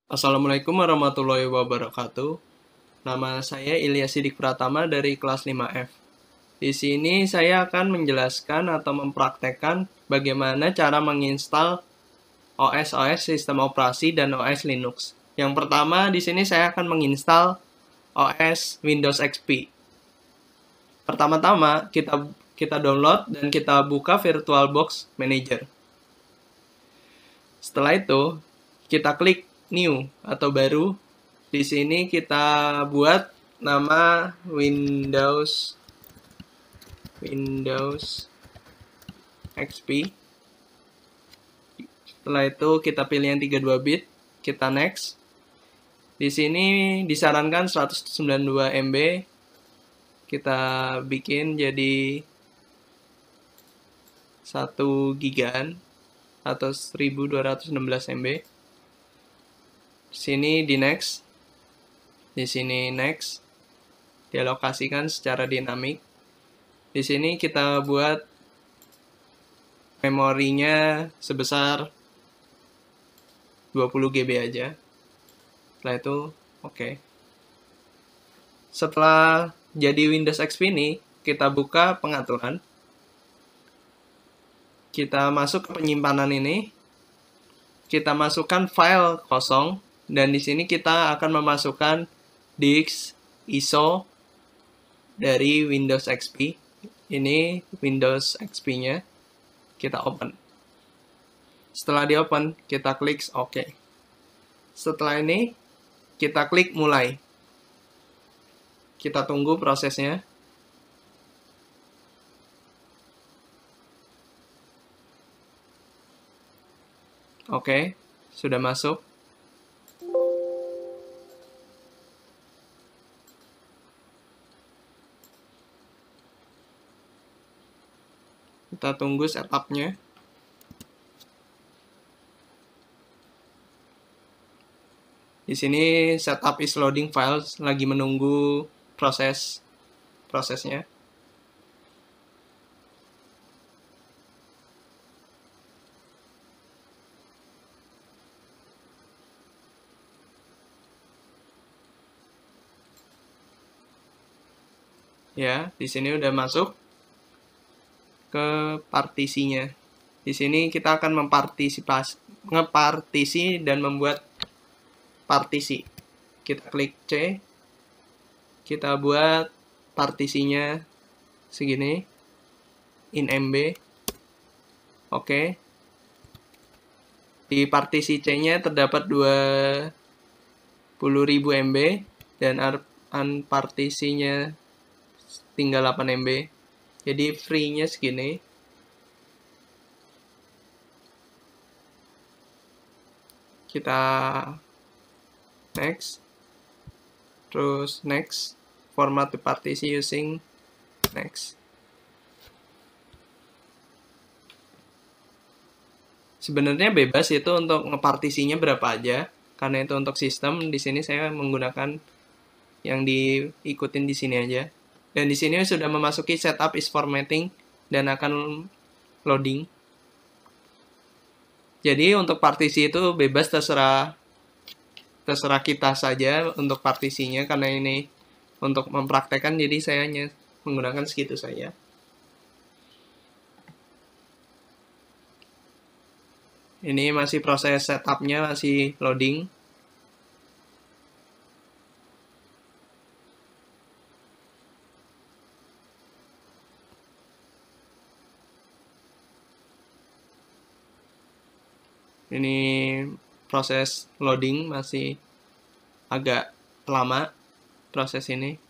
Assalamualaikum warahmatullahi wabarakatuh. Nama saya Ilyas Sidik Pratama dari kelas 5F. Di sini saya akan menjelaskan atau mempraktekkan bagaimana cara menginstal OS sistem operasi dan OS Linux. Yang pertama di sini saya akan menginstal OS Windows XP. Pertama-tama kita download dan kita buka VirtualBox Manager. Setelah itu kita klik new atau baru. Di sini kita buat nama Windows XP. Setelah itu kita pilih yang 32 bit, kita next. Di sini disarankan 192 MB. Kita bikin jadi 1 gigaan atau 1216 MB. Di sini di next. Di sini next. Dialokasikan secara dinamik. Di sini kita buat memorinya sebesar 20 GB aja. Setelah itu oke. Setelah jadi Windows XP ini, kita buka pengaturan. Kita masuk ke penyimpanan ini. Kita masukkan file kosong dan di sini kita akan memasukkan disk ISO dari Windows XP. Ini Windows XP-nya. Kita open. Setelah di open, kita klik OK. Setelah ini, kita klik mulai. Kita tunggu prosesnya. Oke, sudah masuk. Kita tunggu setup-nya. Di sini setup is loading files, lagi menunggu prosesnya. Ya, di sini udah masuk ke partisinya. Di sini kita akan ngepartisi dan membuat partisi. Kita klik C. Kita buat partisinya segini. In MB. Oke. Di partisi C-nya terdapat 20.000 MB dan unpartisinya tinggal 8 MB. Jadi free-nya segini. Kita next. Terus next. Format the partition using next. Sebenarnya bebas itu untuk ngepartisinya berapa aja. Karena itu untuk sistem, di sini saya menggunakan yang diikutin di sini aja. Dan di sini sudah memasuki setup is formatting dan akan loading. Jadi untuk partisi itu bebas terserah kita saja untuk partisinya, karena ini untuk mempraktekkan jadi saya hanya menggunakan segitu saja. Ini masih proses setupnya, masih loading. Ini proses loading masih agak lama proses ini.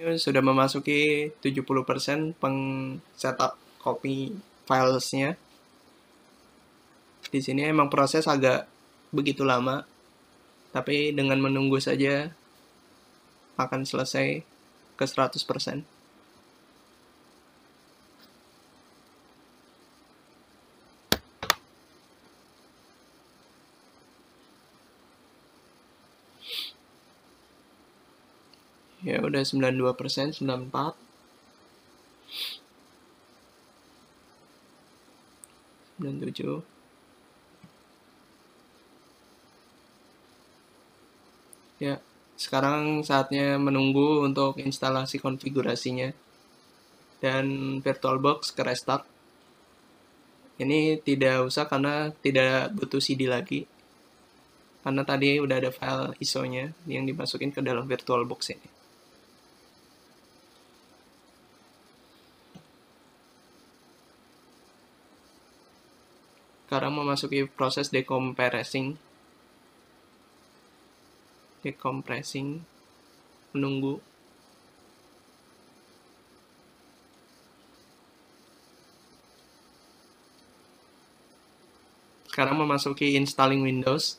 Ini sudah memasuki 70% setup copy filesnya. Di sini emang proses agak begitu lama, tapi dengan menunggu saja akan selesai ke 100%. Ya udah 92%, 94, 97. Ya, sekarang saatnya menunggu untuk instalasi konfigurasinya. Dan VirtualBox ke restart. Ini tidak usah karena tidak butuh CD lagi. Karena tadi udah ada file ISO-nya yang dimasukin ke dalam VirtualBox ini. Sekarang memasuki proses decompressing, menunggu. Sekarang memasuki installing Windows.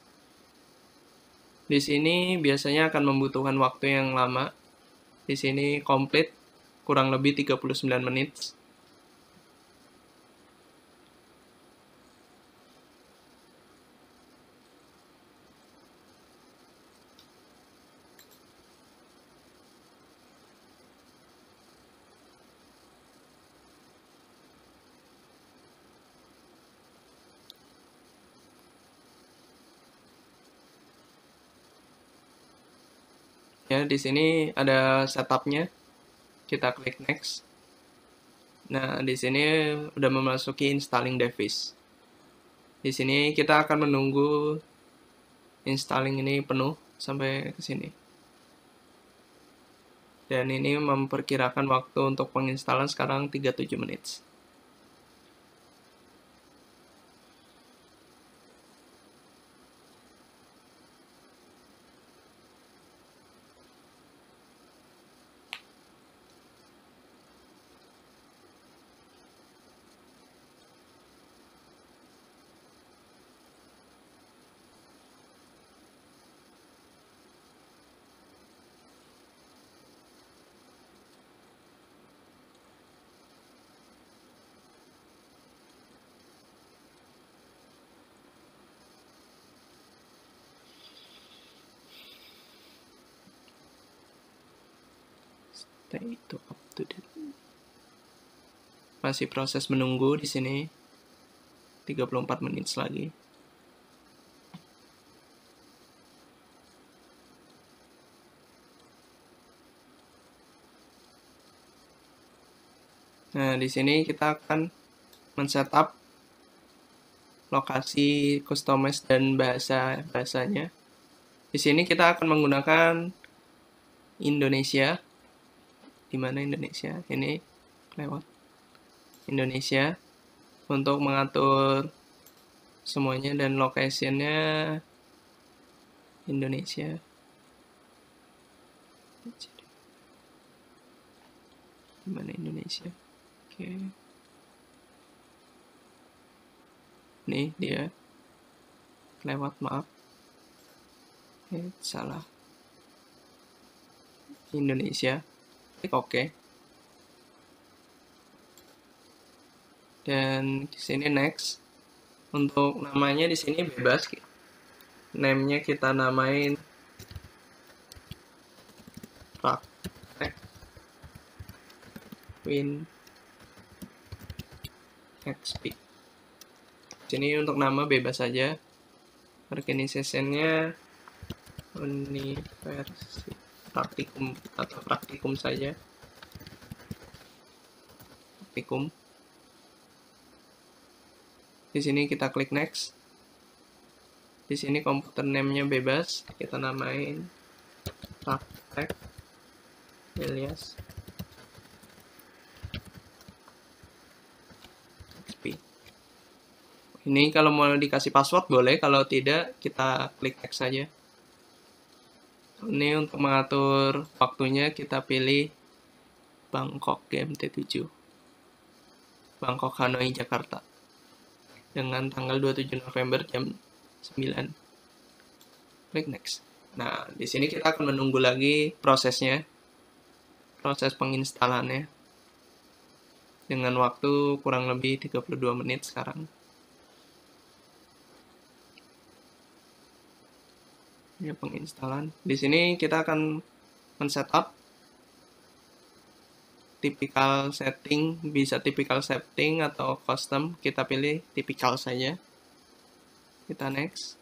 Di sini biasanya akan membutuhkan waktu yang lama. Di sini complete kurang lebih 39 menit. Ya, di sini ada setupnya. Kita klik next. Nah, di sini udah memasuki installing device. Di sini kita akan menunggu installing ini penuh sampai ke sini. Dan ini memperkirakan waktu untuk penginstalan sekarang 37 menit. Stay to up to date. Masih proses menunggu di sini 34 menit lagi. Nah, di sini kita akan men-setup lokasi customize dan bahasanya. Di sini kita akan menggunakan Indonesia. Di mana Indonesia? Ini lewat Indonesia untuk mengatur semuanya dan location-nya Indonesia. Di mana Indonesia? Oke. Nih dia. Lewat, maaf. Salah. Indonesia. Klik OK. Dan di sini next. Untuk namanya di sini bebas. Name-nya kita namain Praktek Win XP. Sini untuk nama bebas saja. Organisasinya Universitas Praktikum atau Praktikum saja. Praktikum. Di sini kita klik next. Di sini komputer name-nya bebas. Kita namain Praktek Ilyas XP. Ini kalau mau dikasih password boleh, kalau tidak kita klik next saja. Ini untuk mengatur waktunya kita pilih Bangkok GMT7, Bangkok Hanoi Jakarta, dengan tanggal 27 November jam 9. Klik next. Nah, di sini kita akan menunggu lagi prosesnya, proses penginstalannya, dengan waktu kurang lebih 32 menit sekarang. Ya, penginstalan. Di sini kita akan men-setup typical setting, bisa typical setting atau custom, kita pilih typical saja. Kita next.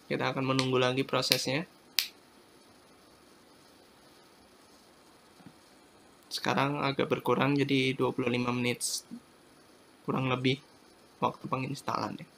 Kita akan menunggu lagi prosesnya. Sekarang agak berkurang jadi 25 menit kurang lebih waktu penginstalannya.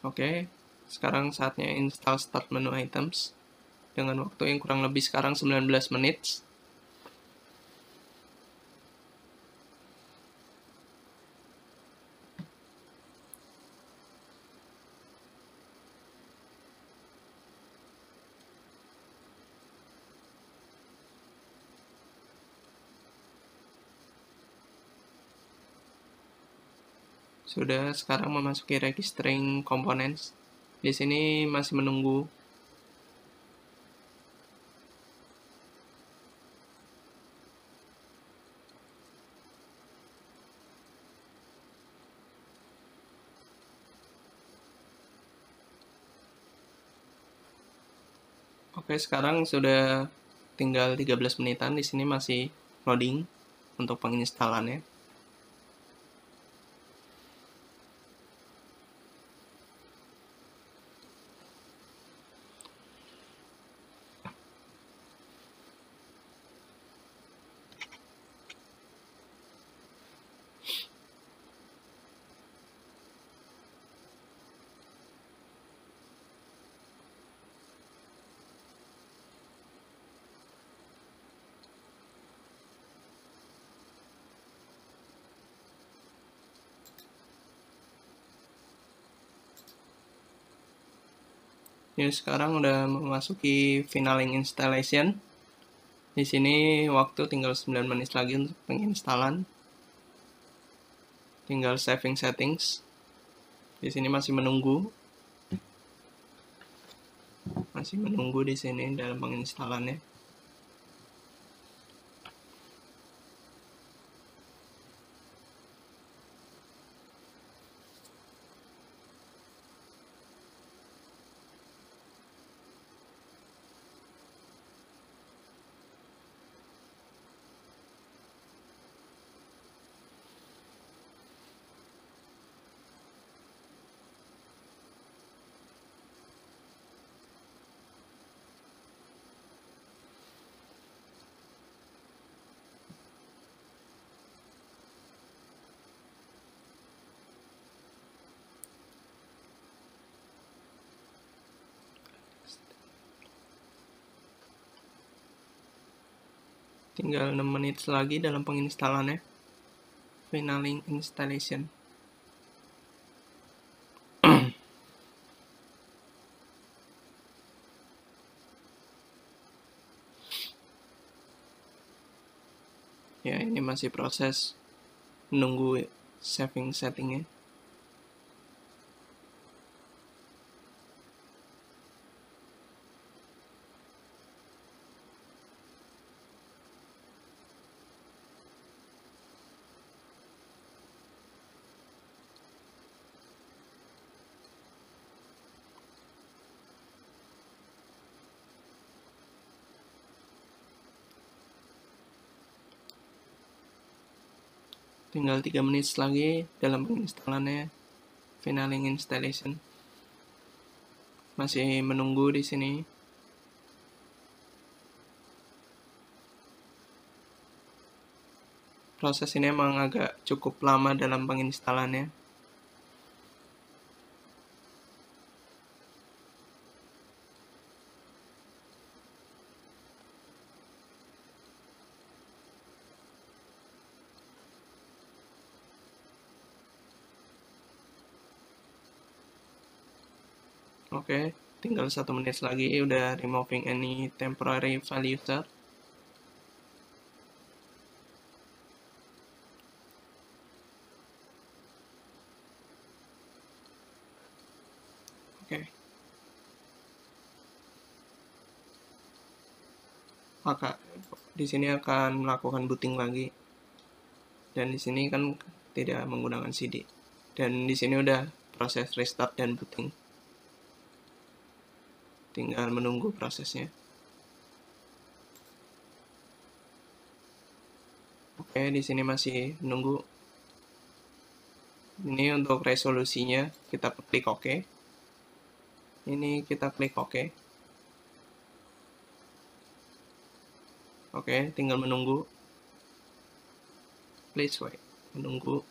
Oke, sekarang saatnya install start menu items dengan waktu yang kurang lebih sekarang 19 menit. Sudah sekarang memasuki registering components. Di sini masih menunggu. Oke, sekarang sudah tinggal 13 menitan. Di sini masih loading untuk penginstalannya. Ini sekarang udah memasuki finaling installation. Di sini waktu tinggal 9 menit lagi untuk penginstalan. Tinggal saving settings. Di sini masih menunggu. Masih menunggu di sini dalam penginstalannya. Tinggal 6 menit lagi dalam penginstalannya. Finaling installation. Ya, ini masih proses menunggu saving settingnya. Tinggal 3 menit lagi dalam penginstalannya. Finaling installation. Masih menunggu di sini. Proses ini emang agak cukup lama dalam penginstalannya. Oke, tinggal 1 menit lagi, udah removing any temporary file user. Oke. Maka di sini akan melakukan booting lagi. Dan di sini kan tidak menggunakan CD. Dan di sini udah proses restart dan booting. Tinggal menunggu prosesnya. Oke, di sini masih menunggu. Ini untuk resolusinya, kita klik OK. Ini kita klik OK. Oke, tinggal menunggu. Please wait. Menunggu.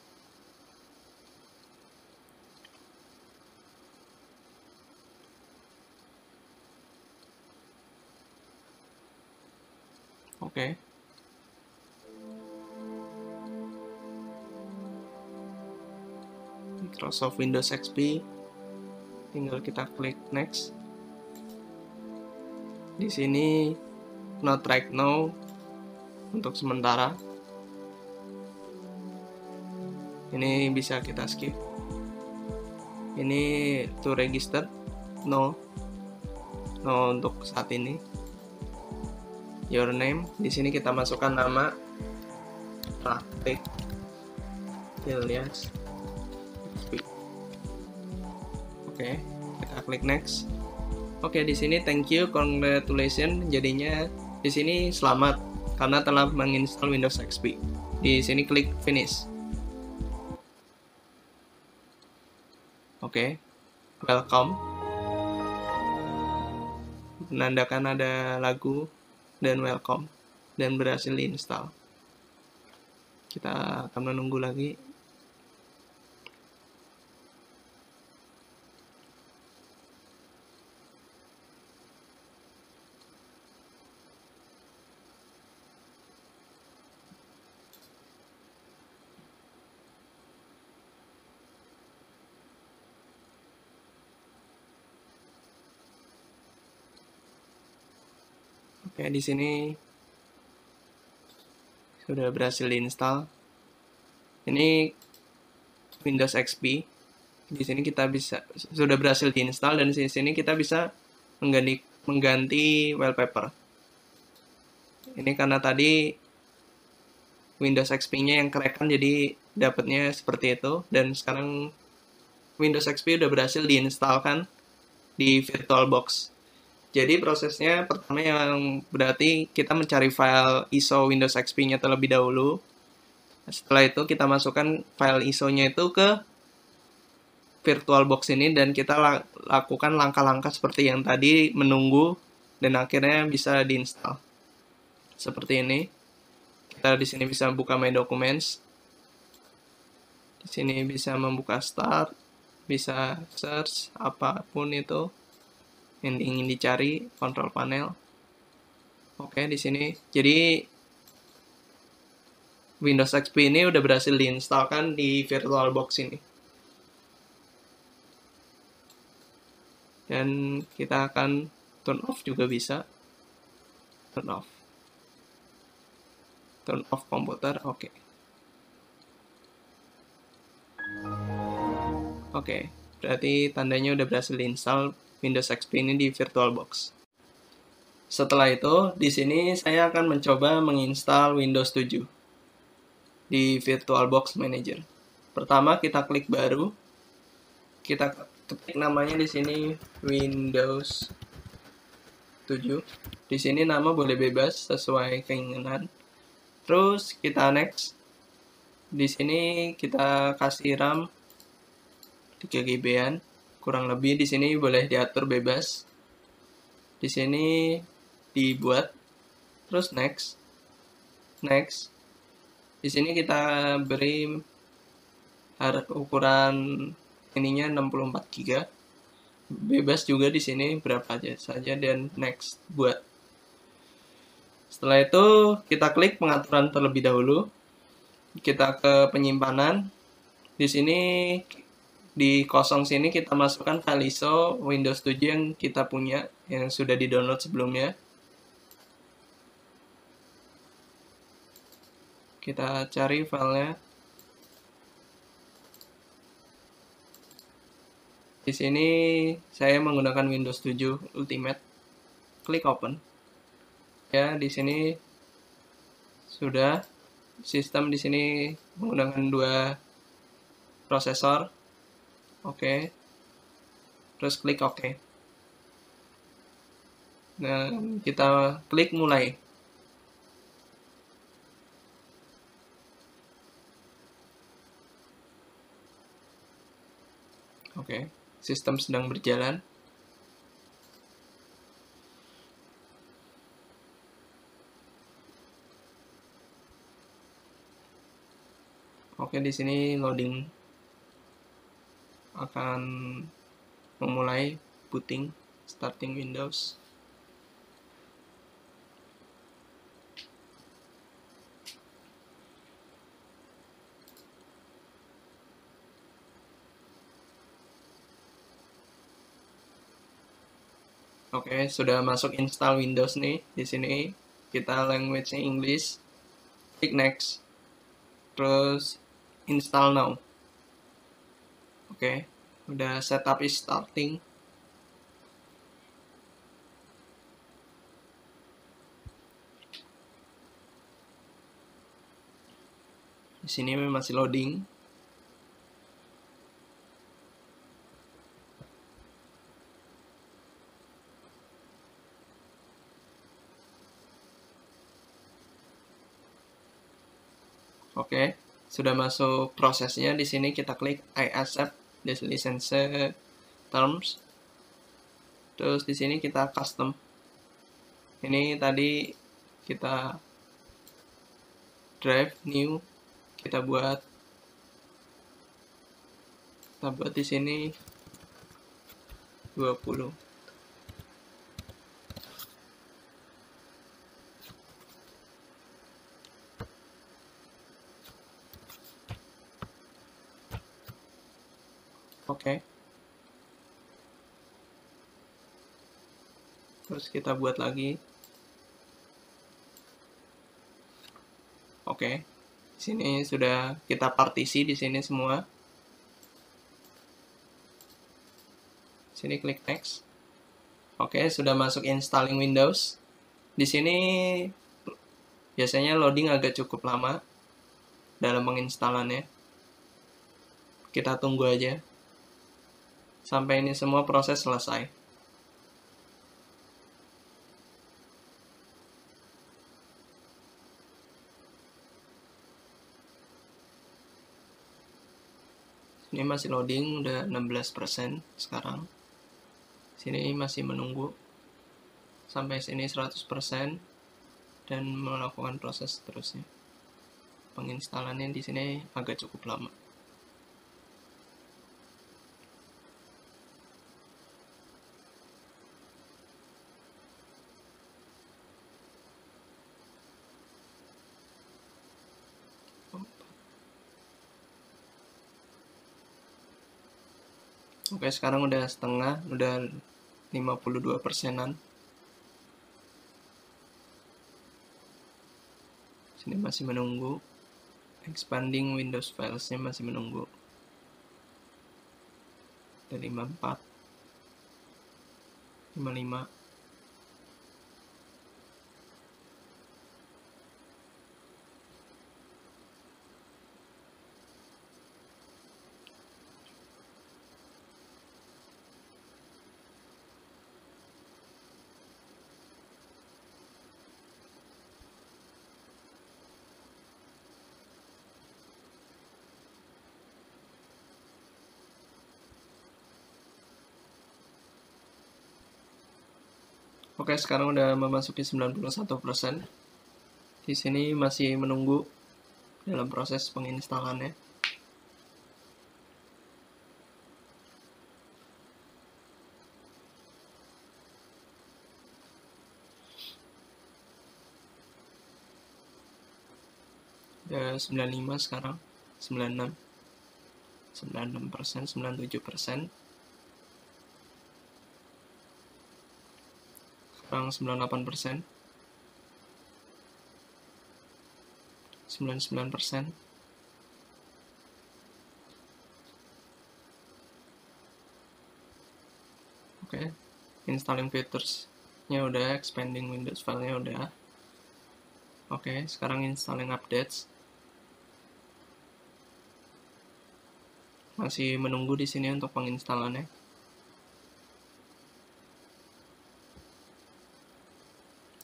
Oke. Microsoft Windows XP. Tinggal kita klik next. Di sini not right now untuk sementara. Ini bisa kita skip. Ini to register, no untuk saat ini. Your name, di sini kita masukkan nama Praktik Ilyas. Oke, kita klik next. Oke, di sini thank you, congratulations. Jadinya di sini selamat karena telah menginstal Windows XP. Di sini klik finish. Oke, welcome. Menandakan ada lagu dan welcome dan berhasil diinstal. Kita akan menunggu lagi. Oke, di sini sudah berhasil diinstal. Ini Windows XP. Di sini kita bisa sudah berhasil diinstal dan di sini kita bisa mengganti wallpaper. Ini karena tadi Windows XP-nya yang crack kan, jadi dapatnya seperti itu. Dan sekarang Windows XP udah berhasil diinstalkan di VirtualBox. Jadi prosesnya pertama yang berarti kita mencari file ISO Windows XP-nya terlebih dahulu. Setelah itu kita masukkan file ISO-nya itu ke VirtualBox ini dan kita lakukan langkah-langkah seperti yang tadi, menunggu dan akhirnya bisa diinstal. Seperti ini. Kita di sini bisa buka My Documents. Di sini bisa membuka Start, bisa search apapun itu yang ingin dicari, control panel. Oke, di sini. Jadi Windows XP ini udah berhasil diinstalkan di VirtualBox ini. Dan kita akan turn off juga bisa. Turn off. Turn off komputer, oke. Oke, berarti tandanya udah berhasil diinstal Windows XP ini di VirtualBox. Setelah itu, di sini saya akan mencoba menginstal Windows 7 di VirtualBox Manager. Pertama kita klik baru, kita ketik namanya di sini Windows 7. Di sini nama boleh bebas sesuai keinginan. Terus kita next. Di sini kita kasih RAM 3 GB-an. Kurang lebih di sini boleh diatur bebas. Di sini dibuat, terus next. Di sini kita beri ukuran ininya 64 GB. Bebas juga di sini berapa aja saja, dan next buat. Setelah itu kita klik pengaturan terlebih dahulu. Kita ke penyimpanan. Di sini di kosong sini kita masukkan file ISO Windows 7 yang kita punya, yang sudah di-download sebelumnya. Kita cari filenya. Di sini saya menggunakan Windows 7 Ultimate. Klik open. Ya, di sini sudah sistem di sini menggunakan 2 prosesor. Oke. Terus klik oke. Nah, kita klik mulai. Oke, sistem sedang berjalan. Oke, di sini loading akan memulai booting, starting Windows. Oke, sudah masuk install Windows nih. Di sini kita language-nya English. Klik next. Terus install now. Oke, udah setup is starting. Di sini masih loading. Oke, sudah masuk prosesnya. Di sini kita klik I accept the license terms. Terus di sini kita custom. Ini tadi kita drive new, kita buat di sini 20. Oke. Terus kita buat lagi. Oke. Di sini sudah kita partisi di sini semua. Sini klik next. Oke, sudah masuk installing Windows. Di sini biasanya loading agak cukup lama dalam menginstalannya. Kita tunggu aja sampai ini semua proses selesai. Ini masih loading, udah 16% sekarang. Sini masih menunggu sampai sini 100% dan melakukan proses seterusnya. Penginstalannya di sini agak cukup lama. Oke, sekarang udah setengah, udah 52%-an. Sini masih menunggu. Expanding Windows Files-nya masih menunggu. Ada 54, 55. Oke, sekarang udah memasuki 91%. Di sini masih menunggu dalam proses penginstalannya. Udah 95 sekarang, 96, 96%, 97%. Sekarang 98%, 99%. Oke, installing features-nya udah, expanding Windows file-nya udah. Oke, sekarang installing updates. Masih menunggu di sini untuk penginstalannya.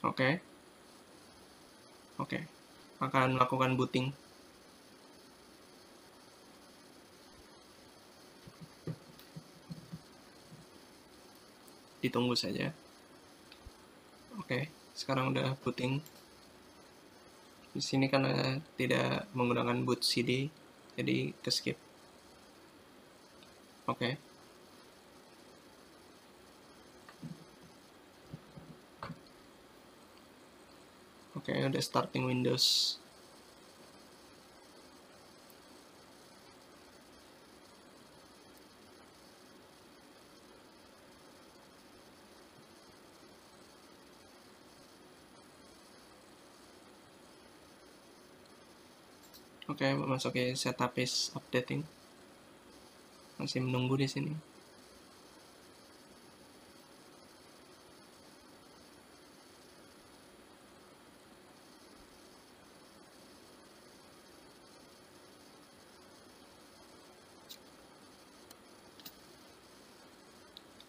Oke. Oke. Akan melakukan booting. Ditunggu saja. Oke, sekarang udah booting. Di sini karena tidak menggunakan boot CD, jadi ke skip. Oke. Oke, udah starting Windows. Oke, memasuki setup is updating. Masih menunggu di sini.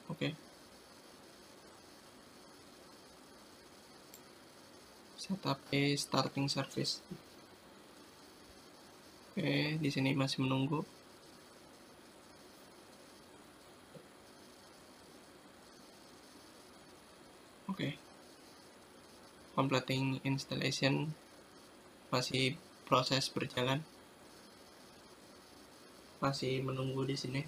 Oke. Setup is starting service. Oke, di sini masih menunggu. Oke. Completing installation, masih proses berjalan. Masih menunggu di sini.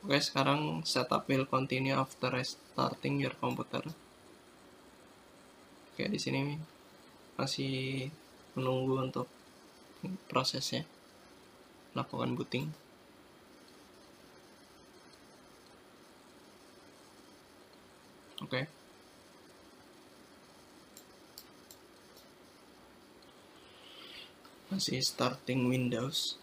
Oke, sekarang setup will continue after restarting your computer. Oke, di sini masih menunggu untuk prosesnya, lakukan booting. Oke. Masih starting Windows.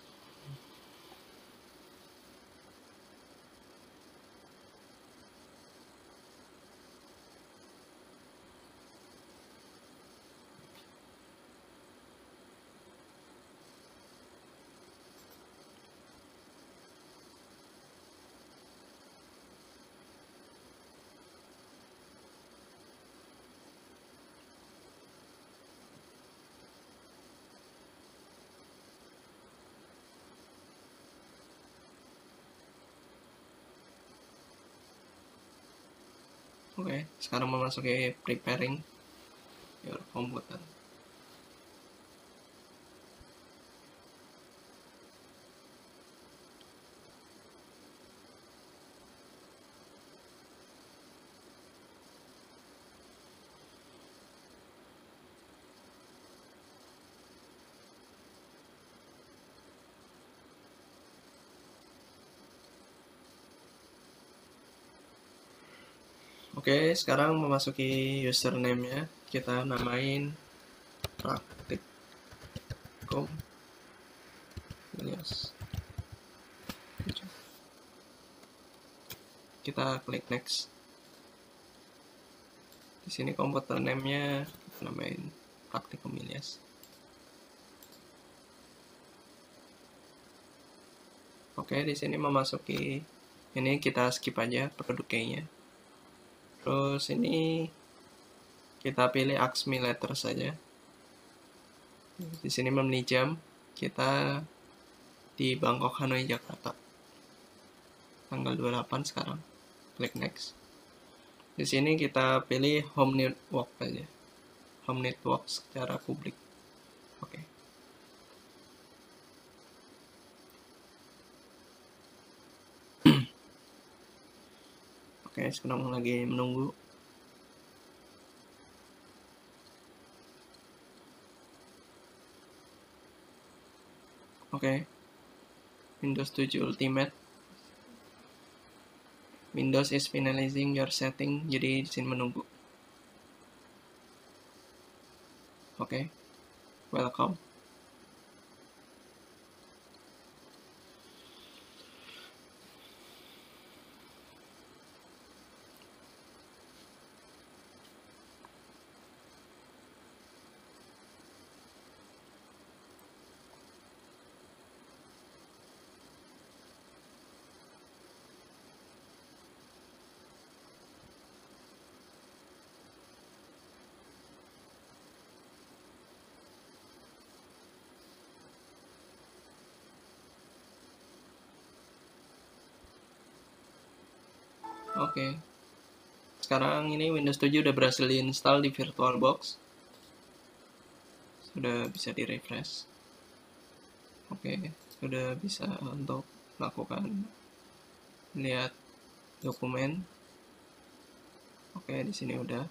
Oke, sekarang memasuki preparing your computer. Oke, sekarang memasuki username-nya, kita namain praktikum Ilyas. Kita klik next. Di sini komputer name-nya kita namain praktikum Ilyas. Oke, di sini memasuki ini kita skip aja produk key-nya. Terus ini kita pilih AXMI letter saja. Di sini memilih jam, kita di Bangkok, Hanoi, Jakarta. Tanggal 28 sekarang. Klik next. Di sini kita pilih home network aja. Home network secara publik. Oke. Oke, sekarang lagi menunggu. Oke. Windows 7 Ultimate. Windows is finalizing your setting. Jadi di sini menunggu. Oke. Welcome. Oke. Sekarang ini Windows 7 udah berhasil diinstal di VirtualBox. Sudah bisa di-refresh. Oke, sudah bisa untuk melakukan lihat dokumen. Oke, di sini udah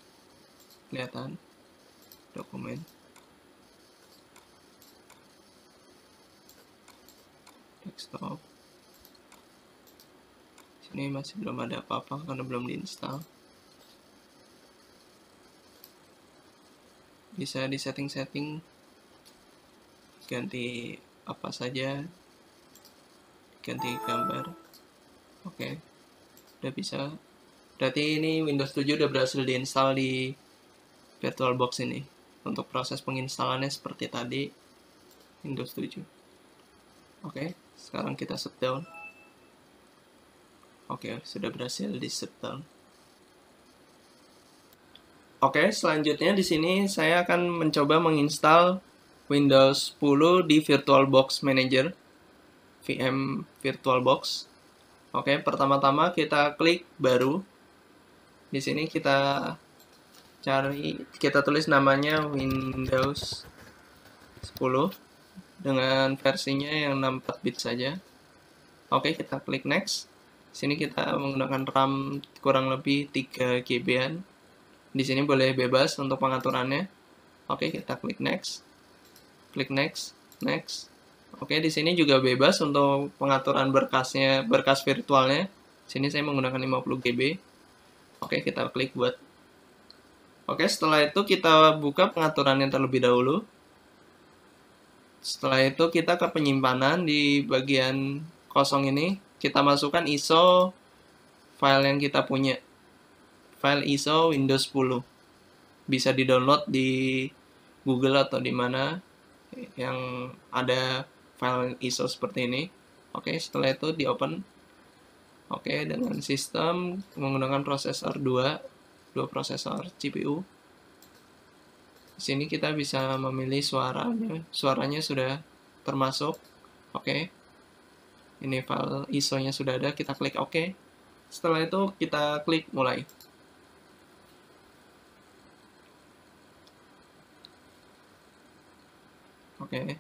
kelihatan dokumen. Desktop. Sini masih belum ada apa-apa karena belum diinstal. Bisa di setting-setting ganti apa saja, ganti gambar. Oke, udah bisa. Berarti ini Windows 7 udah berhasil diinstal di VirtualBox ini. Untuk proses penginstalannya seperti tadi, Windows 7. Oke, sekarang kita shutdown. Oke, sudah berhasil di shutdown. Oke, selanjutnya di sini saya akan mencoba menginstal Windows 10 di VirtualBox Manager, VM VirtualBox. Oke, pertama-tama kita klik baru. Di sini kita tulis namanya Windows 10 dengan versinya yang 64 bit saja. Oke, kita klik next. Di sini kita menggunakan RAM kurang lebih 3 GB-an. Di sini boleh bebas untuk pengaturannya. Oke, kita klik next. Klik next, next. Oke, di sini juga bebas untuk pengaturan berkasnya, berkas virtualnya. Di sini saya menggunakan 50 GB. Oke, kita klik buat. Oke, setelah itu kita buka pengaturannya terlebih dahulu. Setelah itu kita ke penyimpanan di bagian kosong ini. Kita masukkan ISO file yang kita punya. File ISO Windows 10. Bisa di-download di Google atau di mana yang ada file ISO seperti ini. Oke, setelah itu di-open. Oke, dengan sistem menggunakan prosesor 2 prosesor CPU. Di sini kita bisa memilih suaranya. Suaranya sudah termasuk. Oke. Ini file ISO-nya sudah ada, kita klik OK. Setelah itu kita klik mulai. Oke.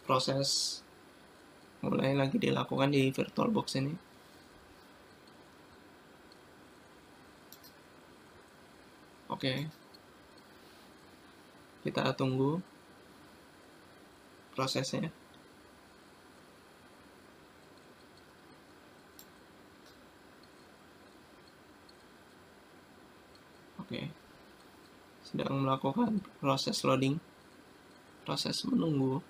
Proses mulai lagi dilakukan di VirtualBox ini. Oke. Kita tunggu prosesnya. Oke, sedang melakukan proses loading, proses menunggu.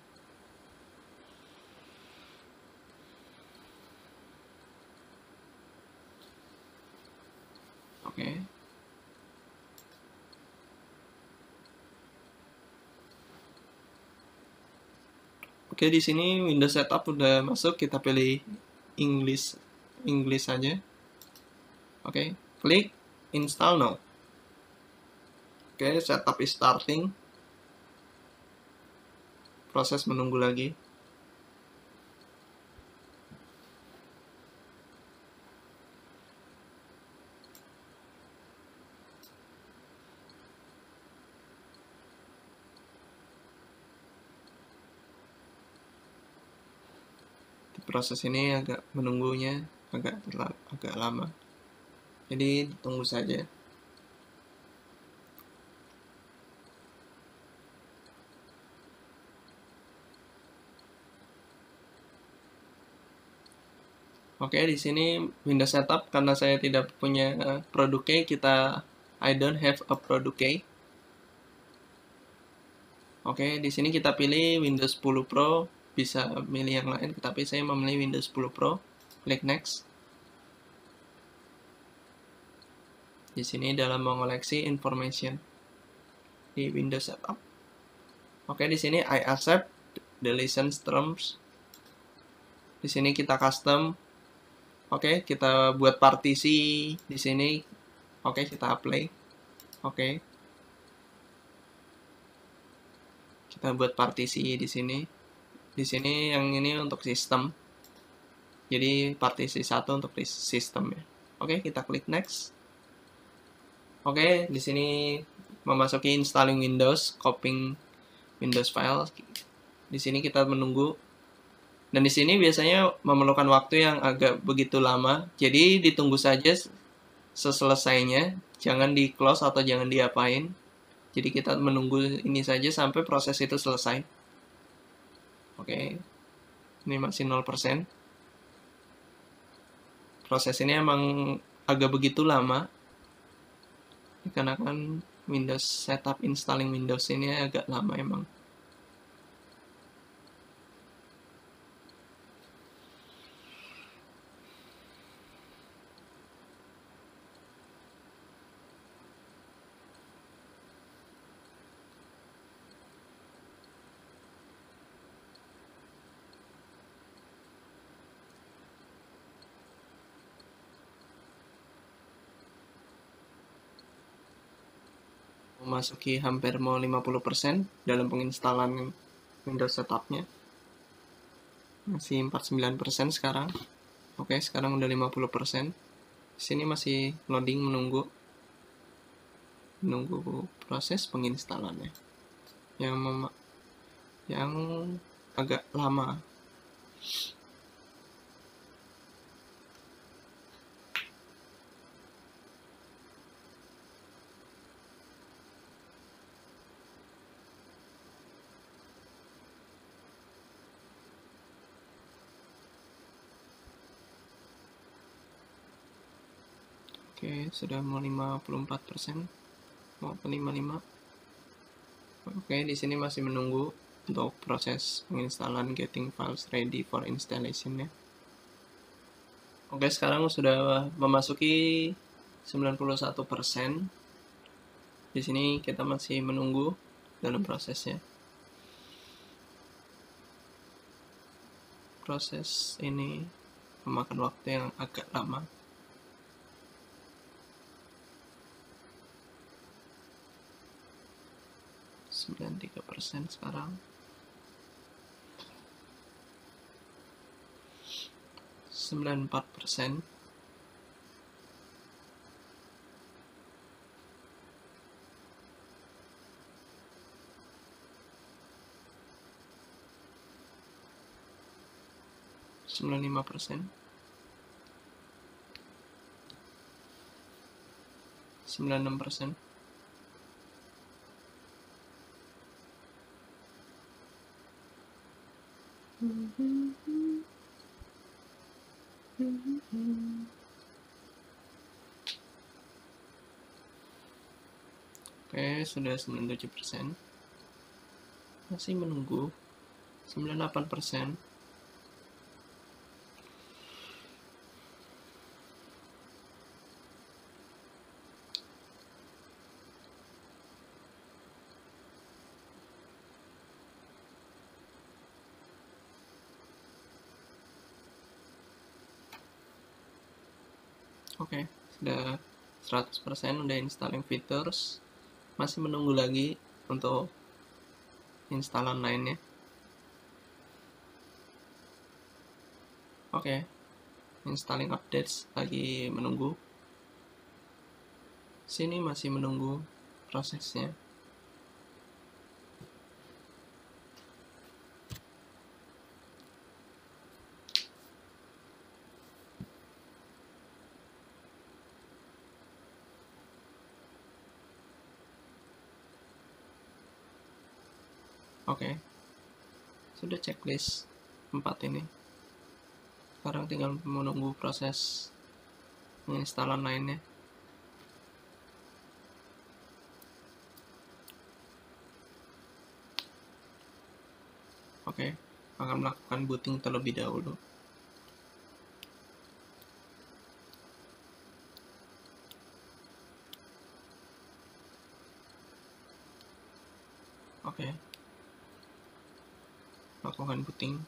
Oke. Oke, di sini Windows Setup udah masuk, kita pilih English saja. Oke, klik Install Now. Oke, setup is starting. Proses menunggu lagi. Proses ini agak menunggunya agak lama. Jadi tunggu saja. Oke, di sini Windows Setup karena saya tidak punya produk key, I don't have a product key. Oke, di sini kita pilih Windows 10 Pro, bisa milih yang lain, tapi saya memilih Windows 10 Pro. Klik Next. Di sini dalam mengoleksi information di Windows Setup. Oke, di sini I accept the license terms. Di sini kita custom. Oke, kita buat partisi di sini. Oke, kita apply. Oke. Kita buat partisi di sini. Di sini yang ini untuk sistem. Jadi partisi 1 untuk sistem ya. Oke, kita klik next. Oke, di sini memasuki installing Windows, copying Windows file. Di sini kita menunggu. Dan di sini biasanya memerlukan waktu yang agak begitu lama. Jadi ditunggu saja seselesainya, jangan di close atau jangan diapain. Jadi kita menunggu ini saja sampai proses itu selesai. Oke, ini masih 0%. Proses ini emang agak begitu lama, dikarenakan Windows setup installing Windows ini agak lama emang. Memasuki hampir mau 50% dalam penginstalan Windows setupnya. Masih 49% sekarang. Oke, sekarang udah 50%. Sini masih loading, menunggu proses penginstalannya yang agak lama. Oke, sudah mau 54%, mau ke 55. Oke, di sini masih menunggu untuk proses penginstalan getting files ready for installation ya. Oke, sekarang sudah memasuki 91%. Di sini kita masih menunggu dalam prosesnya. Proses ini memakan waktu yang agak lama. 93% sekarang. 94%. Sembilan 95%. 96%. sudah 97%. Masih menunggu 98%. Oke, sudah 100% udah installing features. Masih menunggu lagi untuk instalan lainnya. Oke, installing updates lagi menunggu. Sini masih menunggu prosesnya. Oke, sudah checklist 4 ini. Sekarang tinggal menunggu proses penginstalan lainnya. Oke, akan melakukan booting terlebih dahulu. Oke, lakukan booting.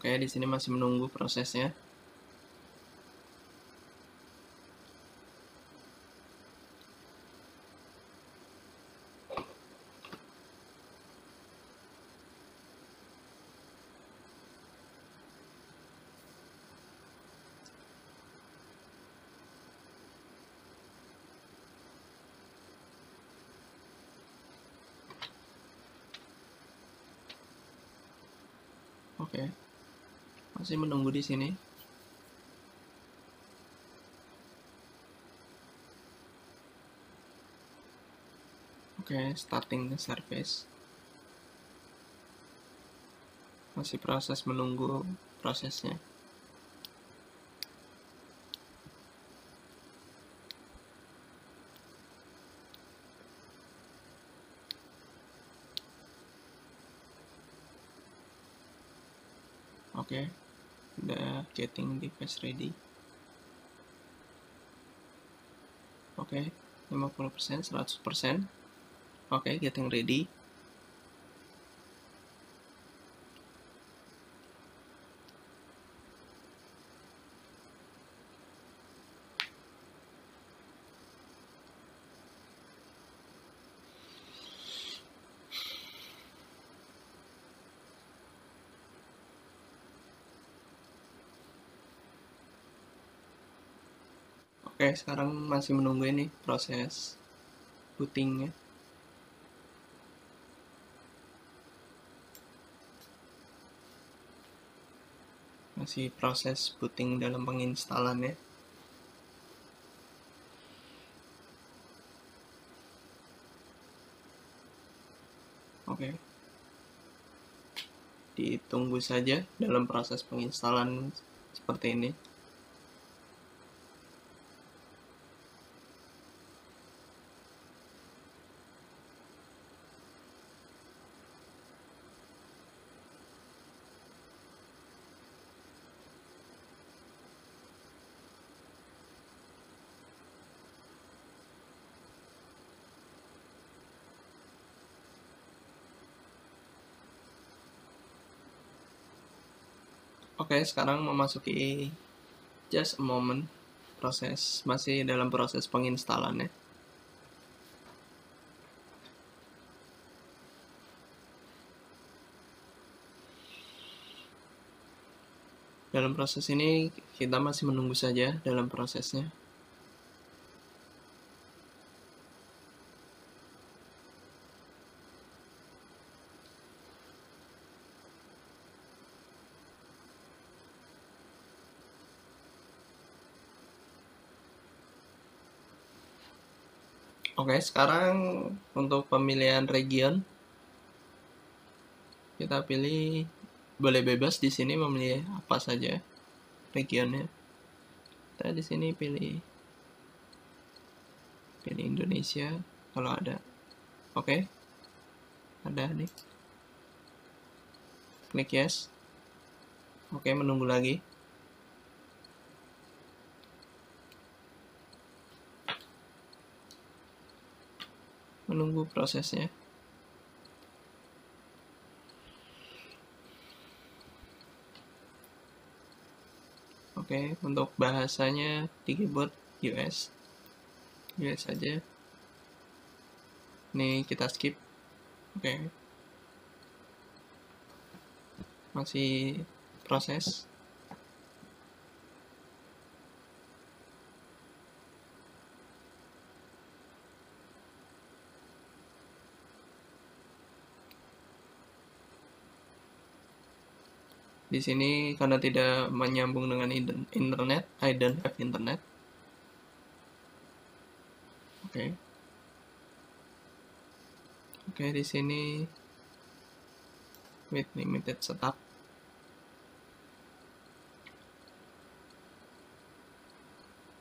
Oke, di sini masih menunggu prosesnya. Oke, masih menunggu di sini. Oke, starting the service. Masih proses menunggu prosesnya. Oke, udah getting device ready. Oke, 50%, 100%. Oke, getting ready. Oke, sekarang masih menunggu ini proses bootingnya. Masih proses booting dalam penginstalannya. Oke, ditunggu saja dalam proses penginstalan seperti ini. Oke, sekarang memasuki just a moment. Masih dalam proses penginstalannya. Dalam proses ini kita masih menunggu saja dalam prosesnya. Oke, sekarang untuk pemilihan region kita pilih, boleh bebas di sini memilih apa saja regionnya. Kita di sini pilih Indonesia kalau ada. Oke, ada nih. Klik yes. Oke, menunggu lagi. Menunggu prosesnya. Oke, untuk bahasanya di keyboard US saja. Ini kita skip. Oke, masih proses. Di sini karena tidak menyambung dengan internet, I don't have internet. Oke. Oke, di sini with limited setup.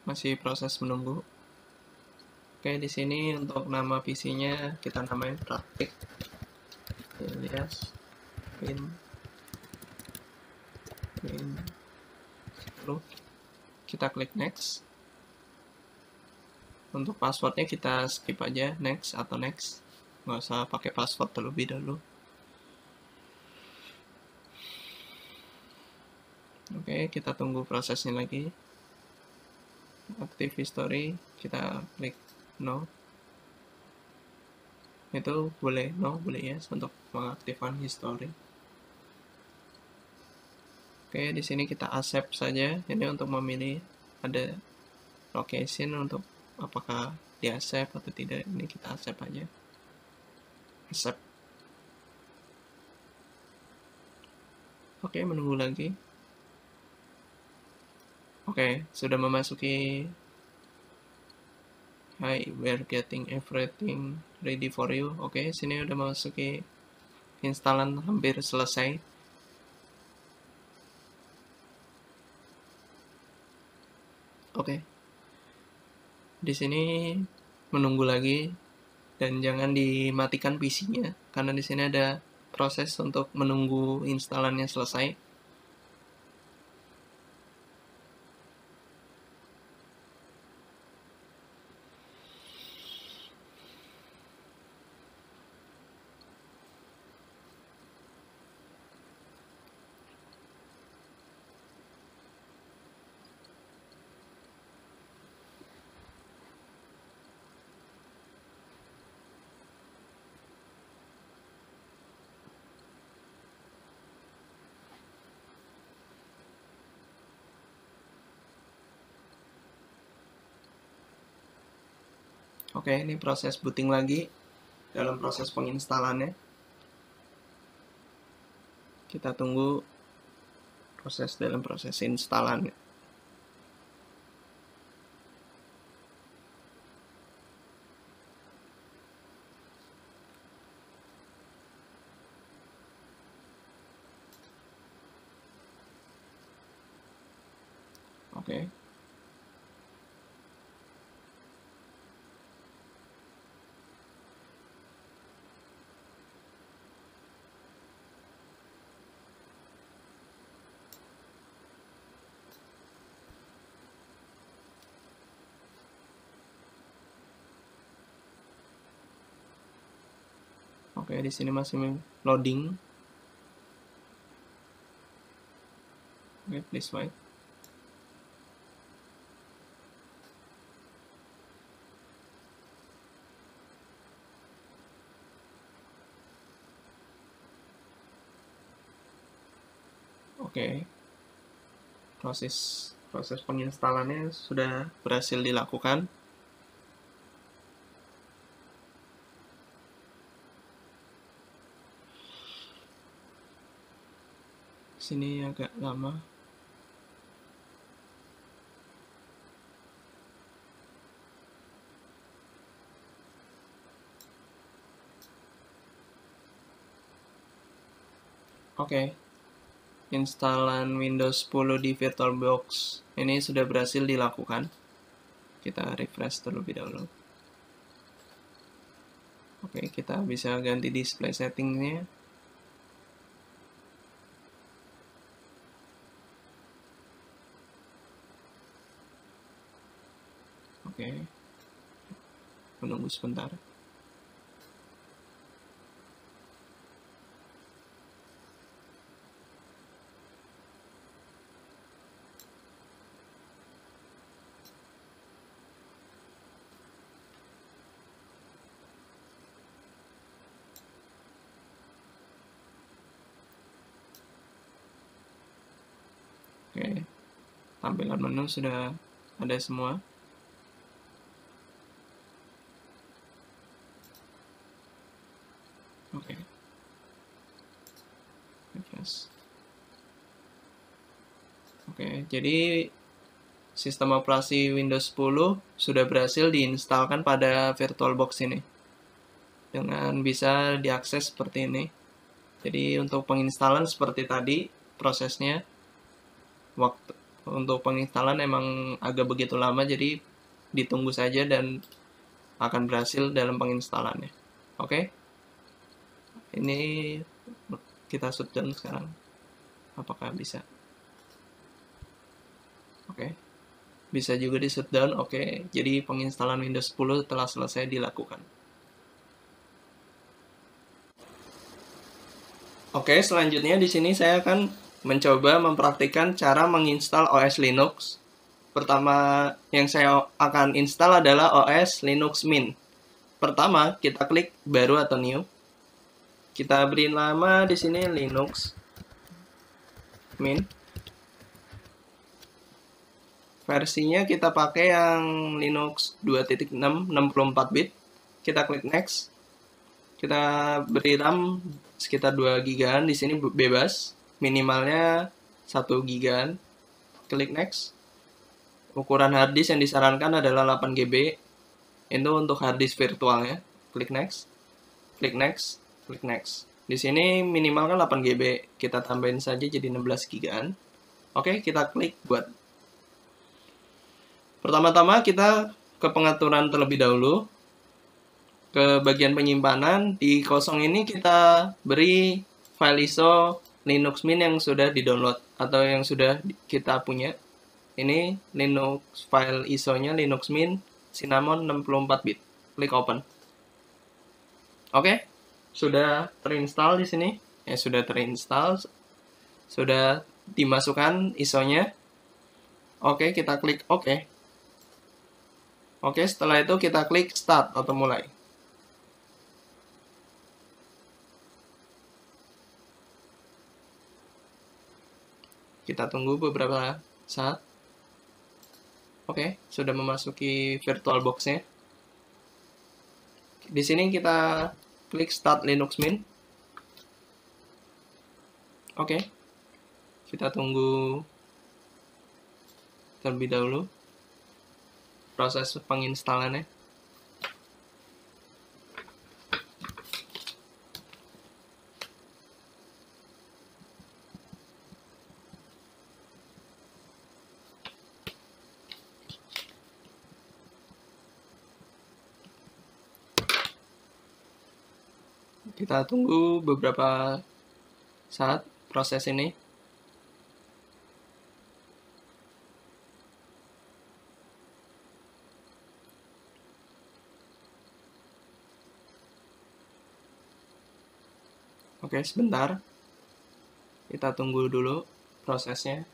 Masih proses menunggu. Oke, di sini untuk nama PC-nya kita namain praktik alias win. Lalu kita klik next. Untuk passwordnya kita skip aja, next atau next. Nggak usah pakai password terlebih dahulu. Oke, kita tunggu prosesnya lagi. Active history, kita klik no. Itu boleh no, boleh yes untuk mengaktifkan history. Oke, di sini kita accept saja. Ini untuk memilih ada location untuk apakah di accept atau tidak. Ini kita accept aja. Accept. Oke, menunggu lagi. Oke, sudah memasuki. Hi, we're getting everything ready for you. Oke, sini udah memasuki instalan hampir selesai. Oke. Di sini menunggu lagi dan jangan dimatikan PC-nya karena di sini ada proses untuk menunggu instalannya selesai. Oke, ini proses booting lagi dalam proses penginstalannya. Kita tunggu proses dalam proses instalannya. Oke. Oke, di sini masih loading. Oke, please wait. Oke. Proses penginstalannya sudah berhasil dilakukan. Sini agak lama. Oke, instalan Windows 10 di VirtualBox ini sudah berhasil dilakukan. Kita refresh terlebih dahulu. Oke, kita bisa ganti display settingnya. Oke, menunggu sebentar. Oke, tampilan menu sudah ada semua. Oke, refresh. Oke, jadi sistem operasi Windows 10 sudah berhasil diinstalkan pada VirtualBox ini dengan bisa diakses seperti ini. Jadi untuk penginstalan seperti tadi prosesnya, waktu untuk penginstalan emang agak begitu lama, jadi ditunggu saja dan akan berhasil dalam penginstalannya. Oke, ini kita shutdown sekarang. Apakah bisa? Oke, bisa juga di shutdown. Oke, jadi penginstalan Windows 10 telah selesai dilakukan. Oke, selanjutnya di sini saya akan mencoba mempraktikkan cara menginstal OS Linux. Pertama yang saya akan install adalah OS Linux Mint. Pertama, kita klik baru atau new. Kita beri nama di sini Linux Mint. Versinya kita pakai yang Linux 2.6 64 bit. Kita klik next. Kita beri RAM sekitar 2 GB, di sini bebas, minimalnya 1 GB. Klik next. Ukuran harddisk yang disarankan adalah 8 GB. Itu untuk harddisk virtualnya. Klik next. Klik next. Klik next. Di sini minimal kan 8 GB. Kita tambahin saja jadi 16 GB. Oke, kita klik buat. Pertama-tama kita ke pengaturan terlebih dahulu. Ke bagian penyimpanan, di kosong ini kita beri file ISO Linux Mint yang sudah di-download atau yang sudah kita punya. Ini Linux file ISO-nya Linux Mint Cinnamon 64 bit. Klik open. Oke, sudah terinstall di sini. Ya, sudah terinstall. Sudah dimasukkan ISO-nya. Oke, kita klik oke. Oke, setelah itu kita klik start atau mulai. Kita tunggu beberapa saat. Oke, sudah memasuki VirtualBox-nya. Di sini kita klik Start Linux Mint. Oke, kita tunggu terlebih dahulu proses penginstalannya. Kita tunggu beberapa saat proses ini. Oke, sebentar. Kita tunggu dulu prosesnya.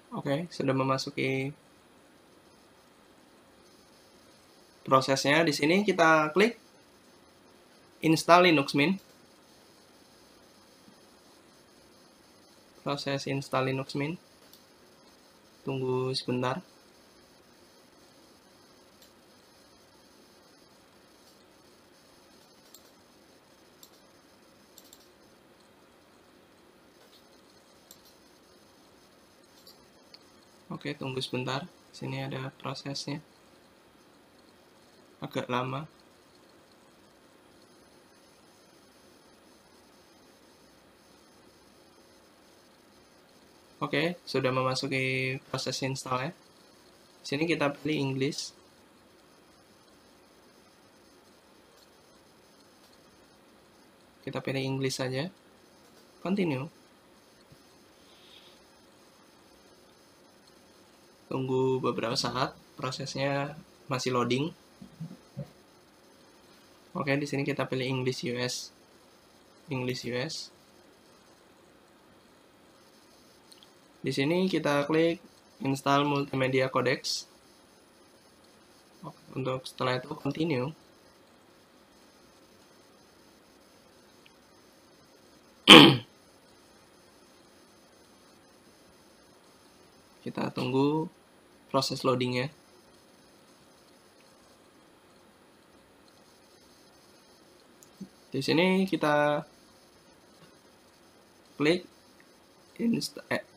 Oke, sudah memasuki prosesnya. Di sini kita klik install Linux Mint. Proses install Linux Mint. Tunggu sebentar. Oke, tunggu sebentar. Sini ada prosesnya. agak lama. Oke, sudah memasuki proses install ya. Sini kita pilih English. Kita pilih English saja. Continue. Tunggu beberapa saat, prosesnya masih loading. Oke, di sini kita pilih English US. English US. Di sini kita klik install multimedia codecs. Untuk setelah itu continue. Kita tunggu proses loadingnya. Di sini kita klik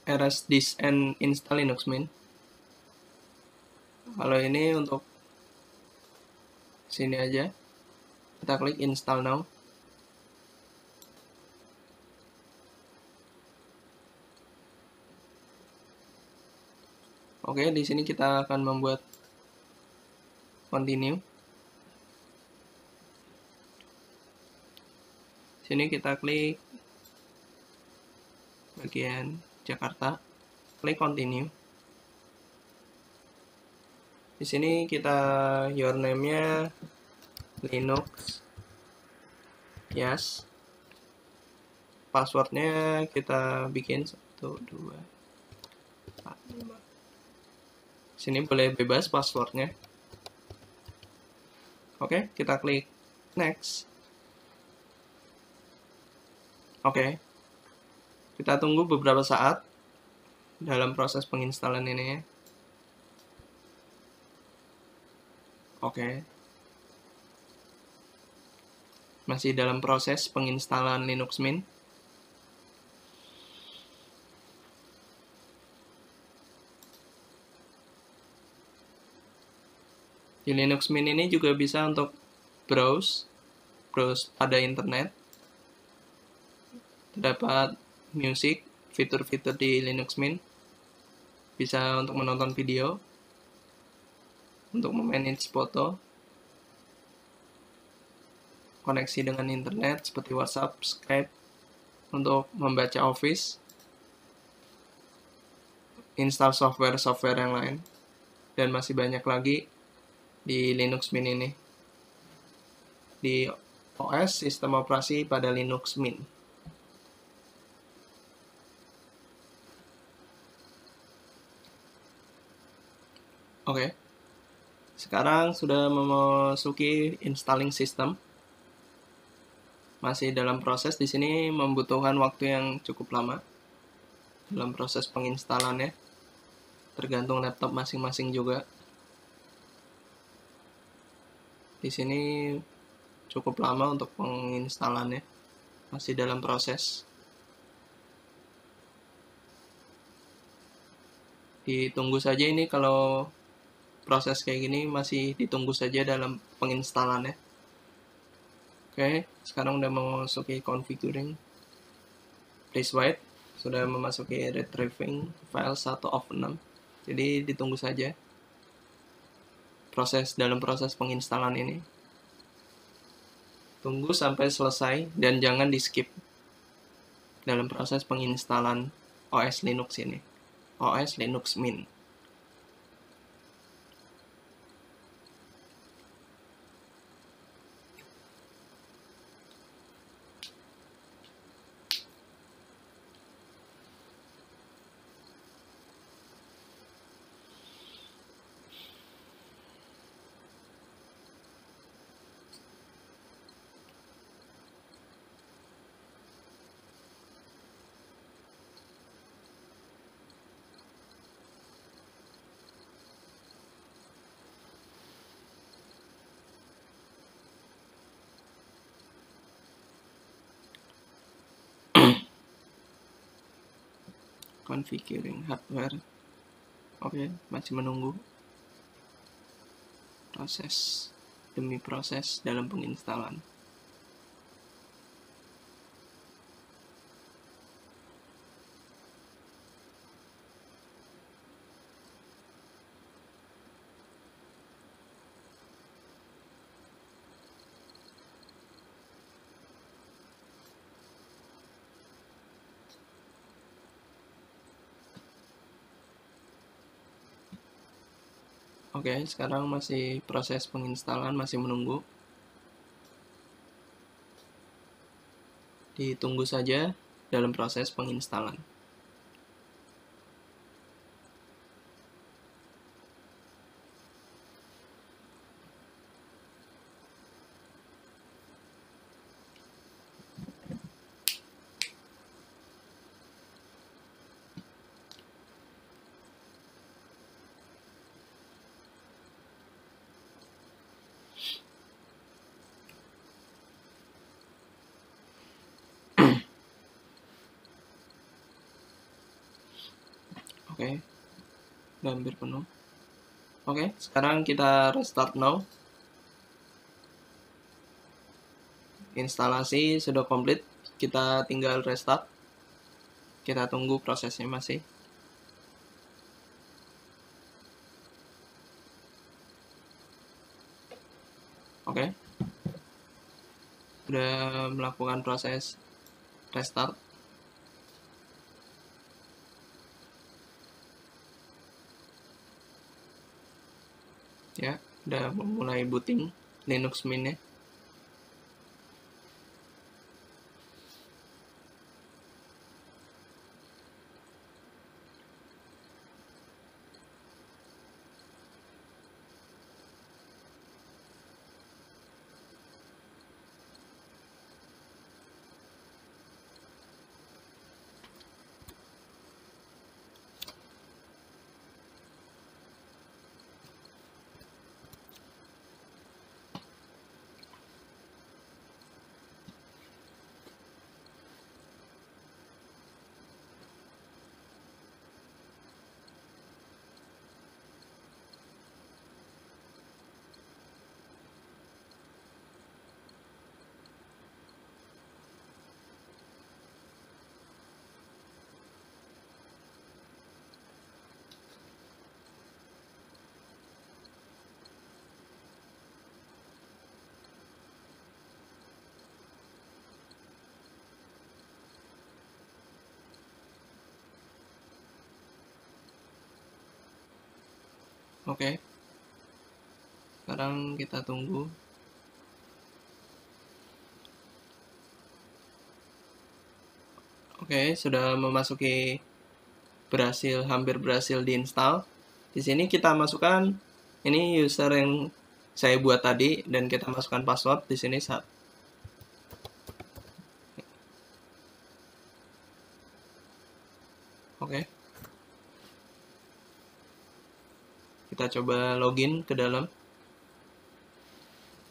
erase disk and install Linux Mint. Kalau ini untuk sini aja, kita klik install now. Oke, di sini kita akan membuat continue. Sini kita klik bagian Jakarta, klik continue. Di sini kita your name-nya Linux, yes. Passwordnya kita bikin 1, 2, 4, 5. Sini boleh bebas passwordnya. Oke, kita klik next. Oke, kita tunggu beberapa saat dalam proses penginstalan ini ya. Oke, masih dalam proses penginstalan Linux Mint. Di Linux Mint ini juga bisa untuk browse pada internet. Terdapat music, fitur-fitur di Linux Mint. Bisa untuk menonton video, untuk memanage foto, koneksi dengan internet seperti WhatsApp, Skype, untuk membaca Office, install software-software yang lain, dan masih banyak lagi di Linux Mint ini. Di OS, sistem operasi pada Linux Mint. Oke, sekarang sudah memasuki installing system. Masih dalam proses, di sini membutuhkan waktu yang cukup lama dalam proses penginstalannya. Tergantung laptop masing-masing juga. Di sini cukup lama untuk penginstalannya. Masih dalam proses. Ditunggu saja ini, kalau proses kayak gini masih ditunggu saja dalam penginstalannya. Oke, sekarang udah memasuki configuring. Please wait, sudah memasuki retrieving file 1 of 6. Jadi ditunggu saja dalam proses penginstalan ini. Tunggu sampai selesai dan jangan di skip dalam proses penginstalan OS Linux ini. OS Linux Mint. Configuring hardware. Oke, masih menunggu proses demi proses dalam penginstalan. Oke, sekarang masih proses penginstalan, masih menunggu. Ditunggu saja dalam proses penginstalan. Oke, udah hampir penuh. Oke, sekarang kita restart now. Instalasi sudah komplit, kita tinggal restart. Kita tunggu prosesnya masih. Oke, sudah melakukan proses restart. Ya, udah mulai booting Linux Mint-nya. Oke, sekarang kita tunggu. Oke, sudah memasuki hampir berhasil diinstal. Di sini kita masukkan ini user yang saya buat tadi dan kita masukkan password di sini saat. Oke. Kita coba login ke dalam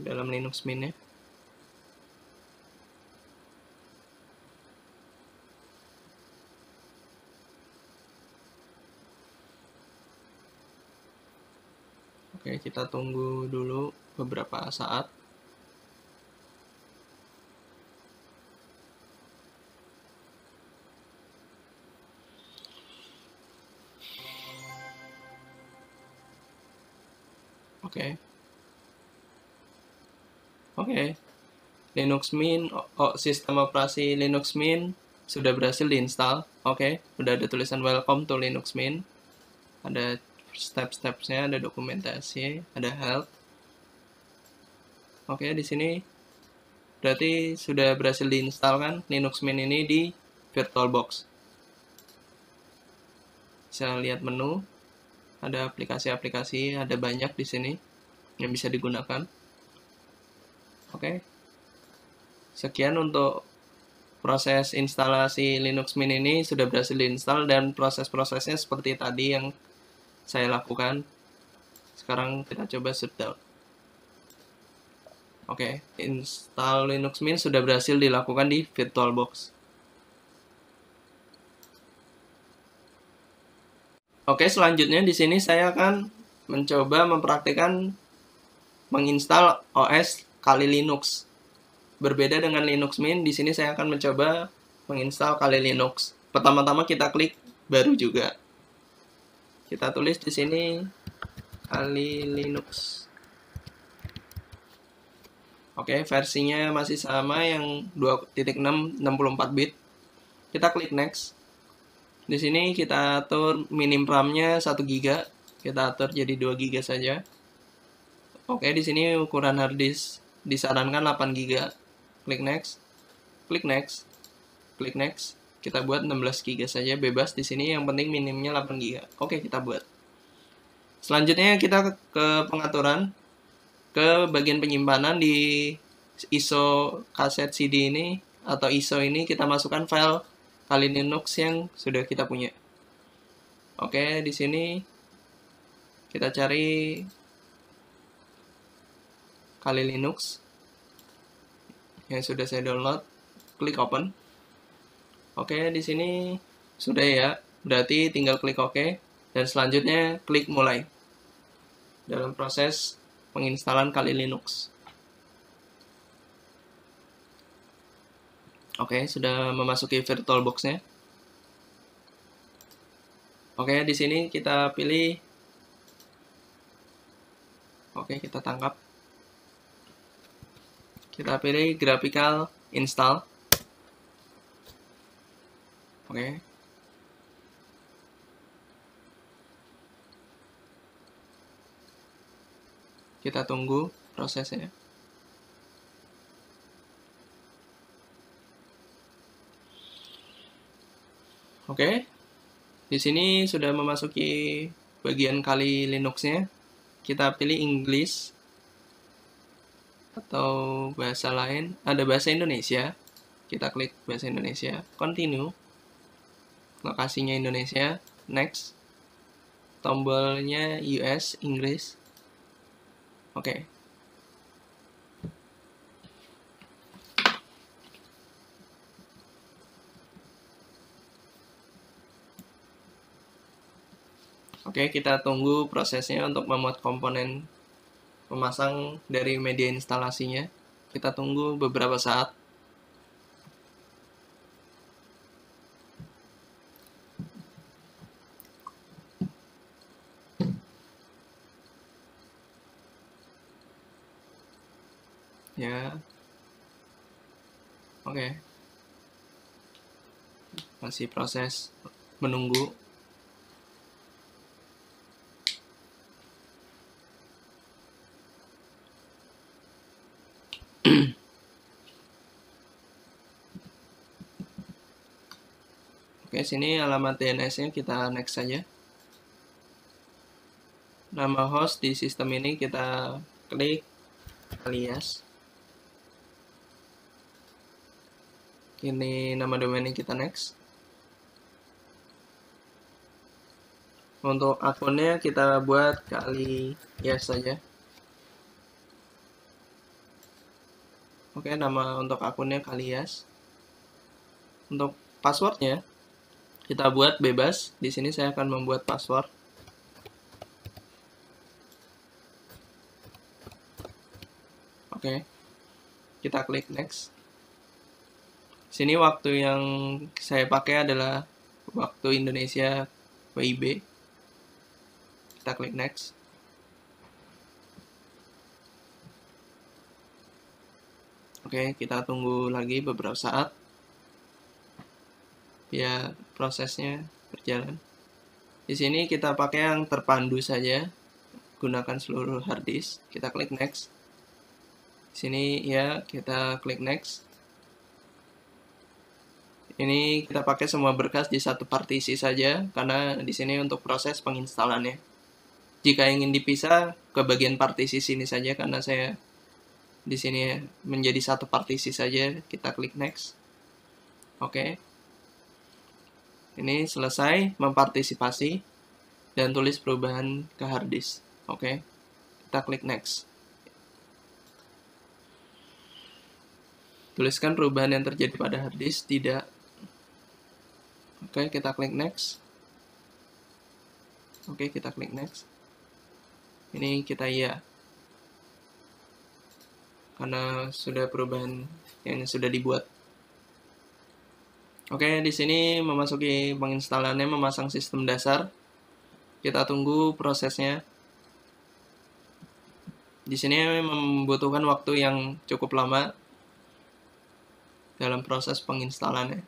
Linux Mint-nya. Oke, kita tunggu dulu beberapa saat. Oke. Linux Mint, sistem operasi Linux Mint sudah berhasil diinstal. Oke, udah ada tulisan welcome to Linux Mint. Ada step-stepsnya, ada dokumentasi, ada help. Oke, di sini berarti sudah berhasil diinstal kan Linux Mint ini di VirtualBox. Bisa lihat menu, ada aplikasi-aplikasi, ada banyak di sini yang bisa digunakan. Oke. Sekian untuk proses instalasi Linux Mint ini sudah berhasil diinstal dan proses-prosesnya seperti tadi yang saya lakukan. Sekarang kita coba shutdown. Oke, install Linux Mint sudah berhasil dilakukan di VirtualBox. Oke, selanjutnya di sini saya akan mencoba mempraktikkan menginstal OS Kali Linux. Berbeda dengan Linux Mint, di sini saya akan mencoba menginstal Kali Linux. Pertama-tama kita klik baru juga. Kita tulis di sini Kali Linux. Oke, versinya masih sama yang 2.6 64 bit. Kita klik next. Di sini kita atur minim RAM-nya 1 GB. Kita atur jadi 2 GB saja. Oke, di sini ukuran hard disk disarankan 8 GB. Klik next. Klik next. Klik next. Kita buat 16 GB saja, bebas di sini, yang penting minimnya 8 GB. Oke, kita buat. Selanjutnya kita ke pengaturan, ke bagian penyimpanan. Di ISO kaset CD ini atau ISO ini kita masukkan file Kali Linux yang sudah kita punya. Oke, di sini kita cari Kali Linux yang sudah saya download, klik open. Oke, di sini sudah ya, berarti tinggal klik OK, dan selanjutnya klik mulai dalam proses penginstalan Kali Linux. Oke, sudah memasuki VirtualBox-nya. Oke, di sini kita pilih. Oke, kita tangkap. Kita pilih graphical install. Oke. Kita tunggu prosesnya. Oke. Di sini sudah memasuki bagian Kali Linux-nya. Kita pilih English atau bahasa lain. Ada bahasa Indonesia. Kita klik bahasa Indonesia. Continue. Lokasinya Indonesia. Next. Tombolnya US, Inggris. Oke. Oke, kita tunggu prosesnya untuk memuat komponen memasang dari media instalasinya. Kita tunggu beberapa saat. Ya. Oke. Masih proses menunggu. Oke, sini alamat DNS-nya kita next saja. Nama host di sistem ini kita klik alias. Ini nama domainnya kita next. Untuk akunnya kita buat Kali Yes saja. Oke, nama untuk akunnya Kali Yes. Untuk passwordnya kita buat bebas. Di sini saya akan membuat password. Oke, kita klik next. Sini waktu yang saya pakai adalah waktu Indonesia WIB. Kita klik next. Oke, kita tunggu lagi beberapa saat. Ya, prosesnya berjalan. Di sini kita pakai yang terpandu saja. Gunakan seluruh hard disk. Kita klik next. Di sini ya, kita klik next. Ini kita pakai semua berkas di satu partisi saja, karena di sini untuk proses penginstalannya. Jika ingin dipisah, ke bagian partisi sini saja, karena saya di sini menjadi satu partisi saja. Kita klik next. Oke. Ini selesai mempartisipasi dan tulis perubahan ke hard disk. Oke. Kita klik next. Tuliskan perubahan yang terjadi pada hard disk tidak. Oke, kita klik next. Oke, kita klik next. Ini kita iya. karena sudah perubahan yang sudah dibuat. Oke, di sini memasuki penginstalannya, memasang sistem dasar. Kita tunggu prosesnya. Di sini membutuhkan waktu yang cukup lama dalam proses penginstalannya.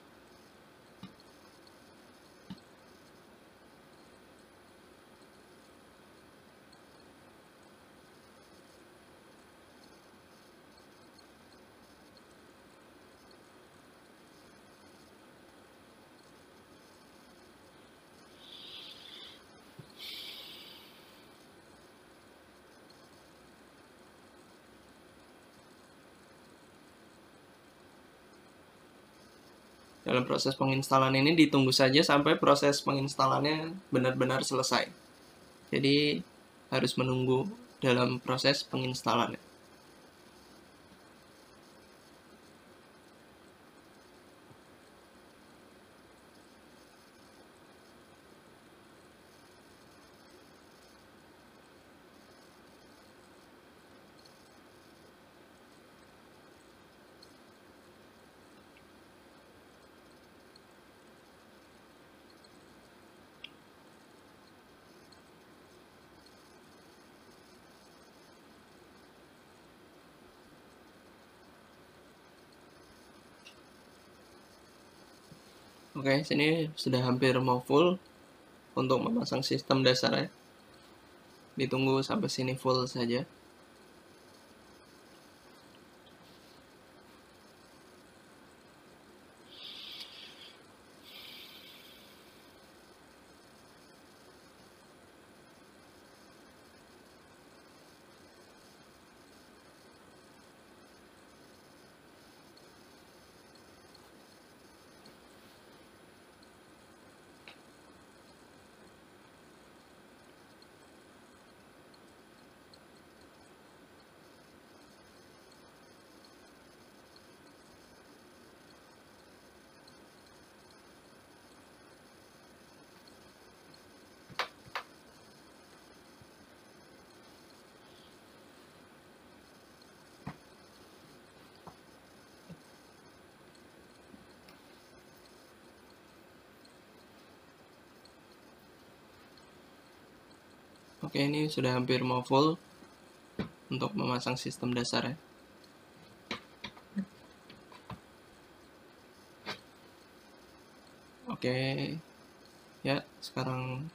Dalam proses penginstalan ini ditunggu saja sampai proses penginstalannya benar-benar selesai. Jadi harus menunggu dalam proses penginstalannya. Oke, sini sudah hampir mau full untuk memasang sistem dasarnya. Ditunggu sampai sini full saja. Oke, ini sudah hampir mau full untuk memasang sistem dasarnya. Oke, ya sekarang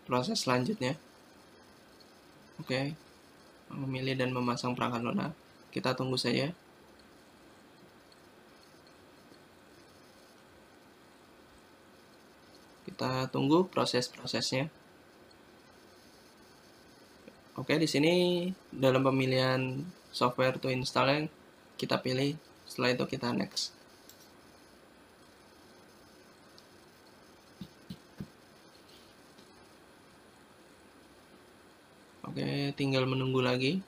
proses selanjutnya. Oke, memilih dan memasang perangkat lunak. Kita tunggu saja. Kita tunggu proses-prosesnya. Oke, di sini dalam pemilihan software to install kita pilih, setelah itu kita next. Oke, tinggal menunggu lagi.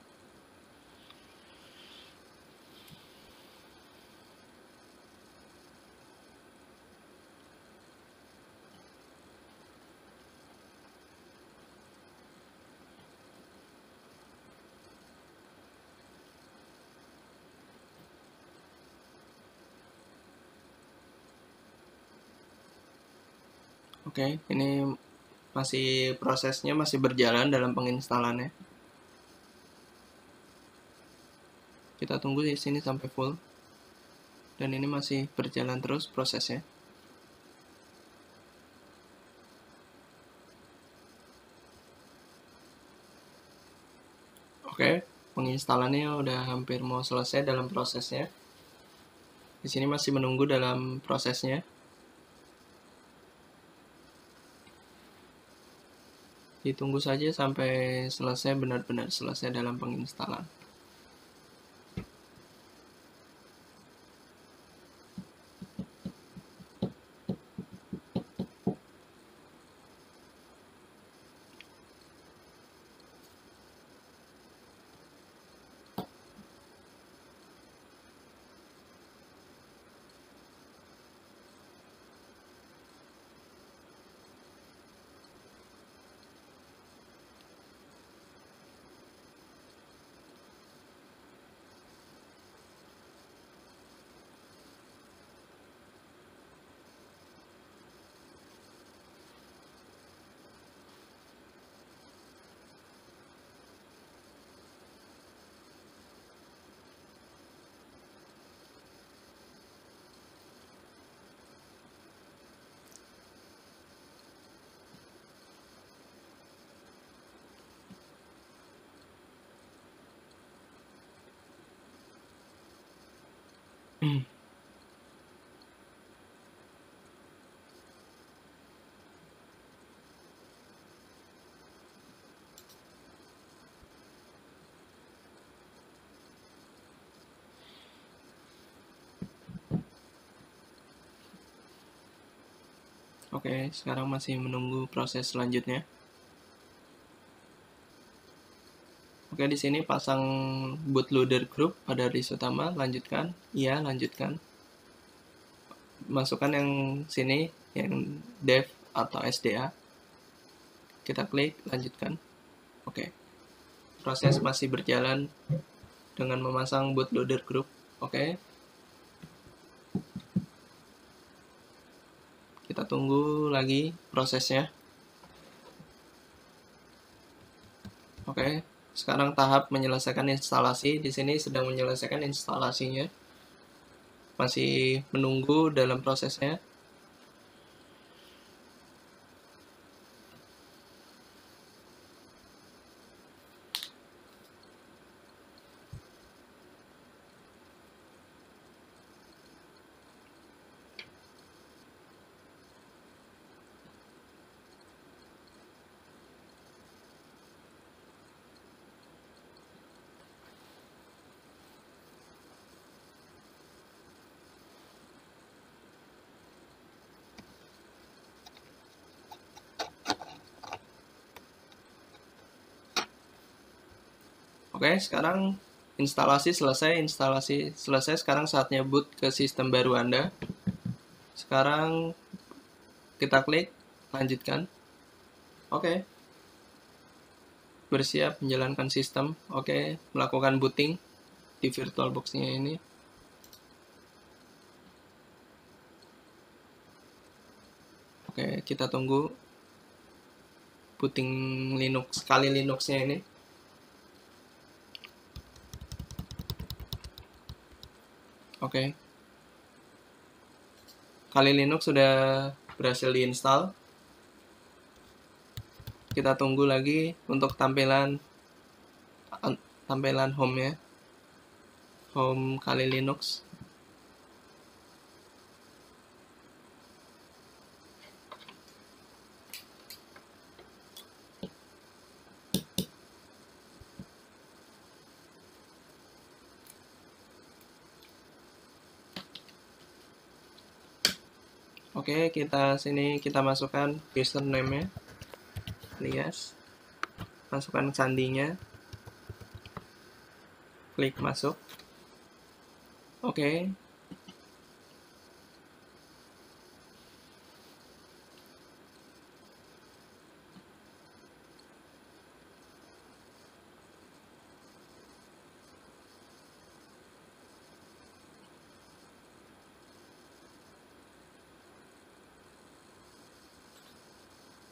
Oke, ini prosesnya masih berjalan dalam penginstalannya. Kita tunggu di sini sampai full. Dan ini masih berjalan terus prosesnya. Oke, penginstalannya udah hampir mau selesai dalam prosesnya. Di sini masih menunggu dalam prosesnya. Ditunggu saja sampai selesai, benar-benar selesai dalam penginstalan. Oke, sekarang masih menunggu proses selanjutnya. Oke, di sini pasang bootloader group pada disk utama, lanjutkan. Iya, lanjutkan. Masukkan yang sini, yang dev atau SDA. Kita klik, lanjutkan. Oke. Proses masih berjalan dengan memasang bootloader group. Oke. Kita tunggu lagi prosesnya. Oke, sekarang tahap menyelesaikan instalasi. Di sini sedang menyelesaikan instalasinya. Masih menunggu dalam prosesnya. Oke, sekarang instalasi selesai. Sekarang saatnya boot ke sistem baru Anda. Sekarang kita klik lanjutkan. Oke. Bersiap menjalankan sistem. Oke, melakukan booting di VirtualBox-nya ini. Oke, kita tunggu booting Linux kali Linux-nya ini. Oke. Kali Linux sudah berhasil diinstal. Kita tunggu lagi untuk tampilan home-nya. Home kali Linux. Oke, kita masukkan username-nya. Alias. Masukkan sandinya. Klik masuk. Oke.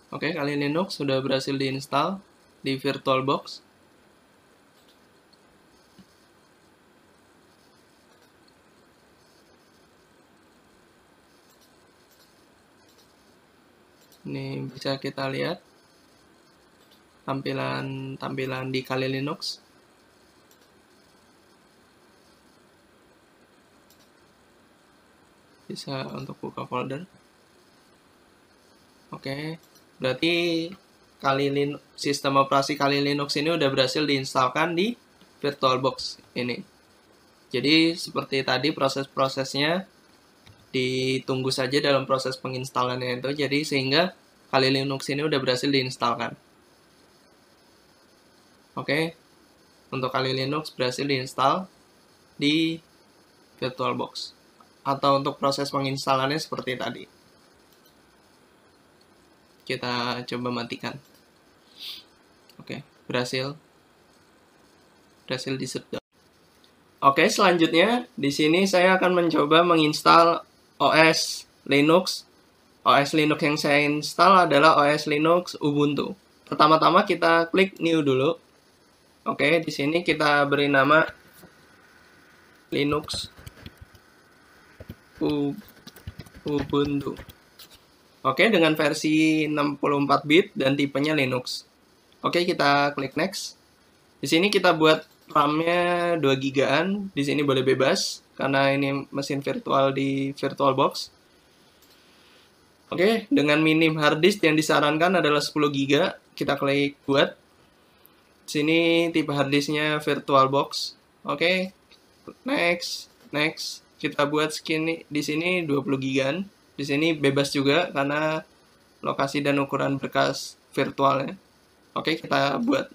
Oke, kali Linux sudah berhasil diinstal di VirtualBox. Ini bisa kita lihat tampilan di kali Linux. Bisa untuk buka folder. Oke. Berarti sistem operasi kali Linux ini udah berhasil diinstalkan di VirtualBox ini. Jadi seperti tadi proses-prosesnya ditunggu saja dalam proses penginstalannya itu. Jadi sehingga kali Linux ini udah berhasil diinstalkan. Oke. Untuk kali Linux berhasil diinstal di VirtualBox. Atau untuk proses penginstalannya seperti tadi. Kita coba matikan. Oke, berhasil di-shutdown. Oke, selanjutnya di sini saya akan mencoba menginstal OS Linux. OS Linux yang saya install adalah OS Linux Ubuntu. Pertama-tama kita klik new dulu. Oke, di sini kita beri nama Linux Ubuntu. Oke, dengan versi 64 bit dan tipenya Linux. Oke, kita klik next. Di sini kita buat RAM-nya 2 GB-an. Di sini boleh bebas karena ini mesin virtual di VirtualBox. Oke, dengan minim hard disk yang disarankan adalah 10 GB. Kita klik buat. Sini tipe hard disknya VirtualBox. Oke, next. Kita buat di sini 20 GB-an. Di sini bebas juga karena lokasi dan ukuran berkas virtualnya. Oke, kita buat.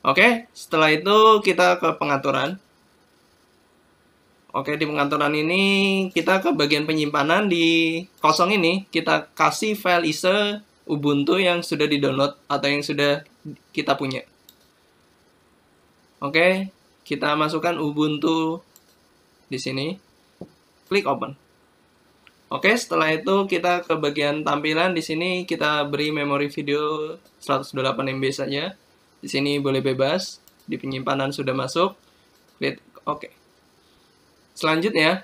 Oke, setelah itu kita ke pengaturan. Oke, di pengaturan ini kita ke bagian penyimpanan. Di kosong ini kita kasih file ISO Ubuntu yang sudah di-download atau yang sudah kita punya. Oke, kita masukkan Ubuntu di sini. Klik open. Oke, setelah itu kita ke bagian tampilan. Di sini kita beri memori video 128 MB saja. Di sini boleh bebas. Di penyimpanan sudah masuk. Klik oke. Selanjutnya,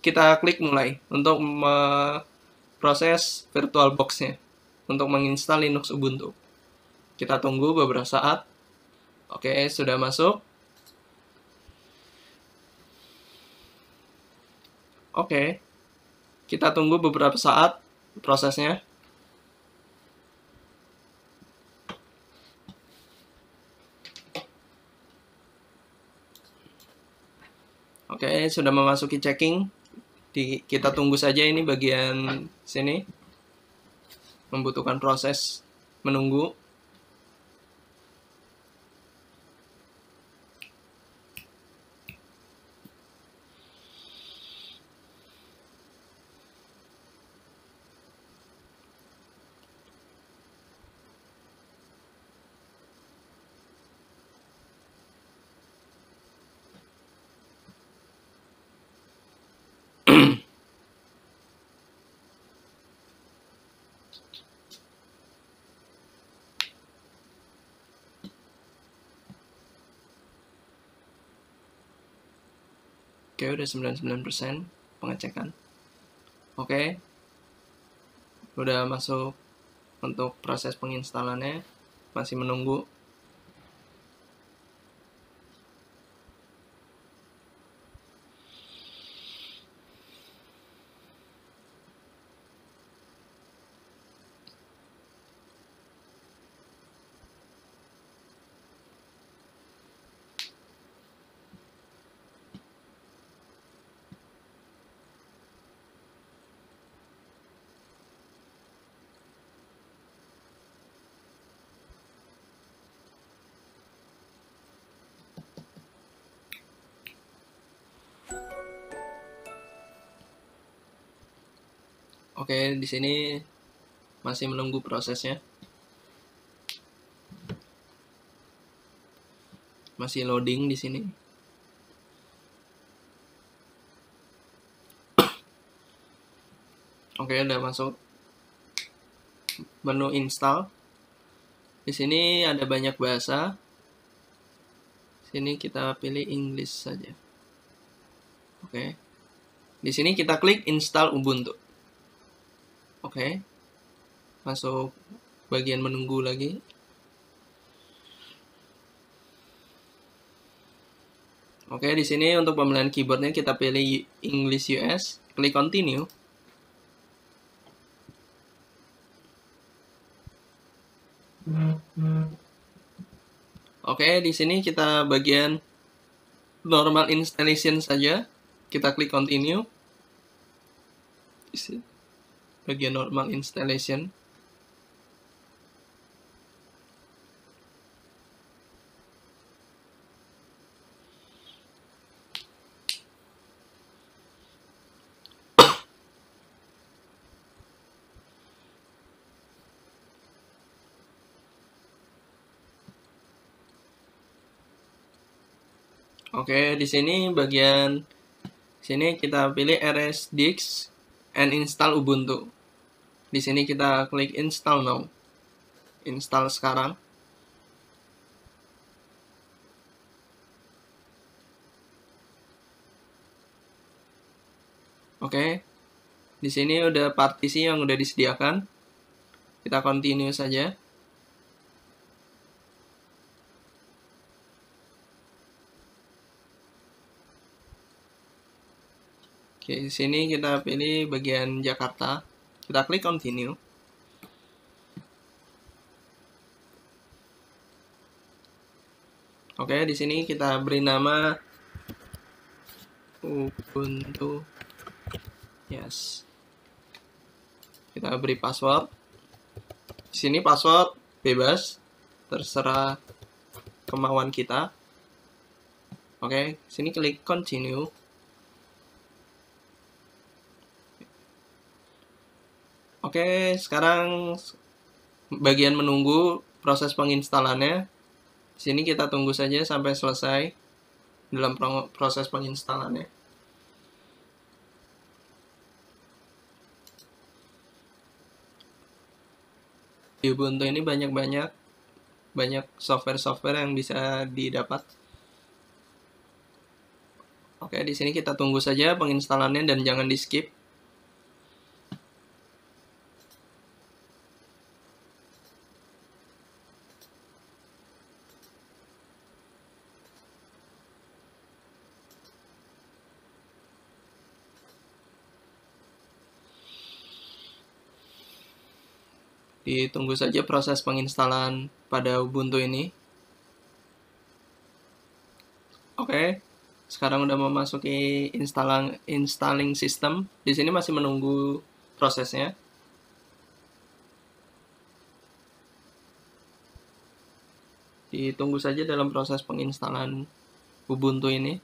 kita klik mulai untuk memproses VirtualBox-nya, untuk menginstal Linux Ubuntu. Kita tunggu beberapa saat. Oke, sudah masuk. Oke, kita tunggu beberapa saat prosesnya. Oke, sudah memasuki checking. Kita tunggu saja, ini bagian sini. Membutuhkan proses menunggu. Oke, udah 99% pengecekan. Oke, udah masuk untuk proses penginstalannya. Masih menunggu. Oke, di sini masih menunggu prosesnya. Masih loading di sini. Oke, udah masuk menu install. Di sini ada banyak bahasa. Sini kita pilih English saja. Oke. Di sini kita klik install Ubuntu. Oke. Masuk bagian menunggu lagi. Oke, di sini untuk pemilihan keyboardnya kita pilih English US, klik continue. Oke, di sini kita bagian normal installation saja. Kita klik continue. Bagian normal installation. Oke, di sini bagian sini kita pilih rsdisk and install Ubuntu. Di sini kita klik install now. Install sekarang. Oke. Di sini udah partisi yang udah disediakan. Kita continue saja. Oke, di sini kita pilih bagian Jakarta. Kita klik continue. Oke, di sini kita beri nama Ubuntu. Yes. Kita beri password. Di sini password bebas, terserah kemauan kita. Oke, sini klik continue. Oke, sekarang bagian menunggu proses penginstalannya. Di sini kita tunggu saja sampai selesai dalam proses penginstalannya. Di Ubuntu ini banyak software-software yang bisa didapat. Oke, di sini kita tunggu saja penginstalannya dan jangan di-skip. Ditunggu saja proses penginstalan pada Ubuntu ini. Oke, sekarang udah memasuki installing system. Di sini masih menunggu prosesnya. Ditunggu saja dalam proses penginstalan Ubuntu ini.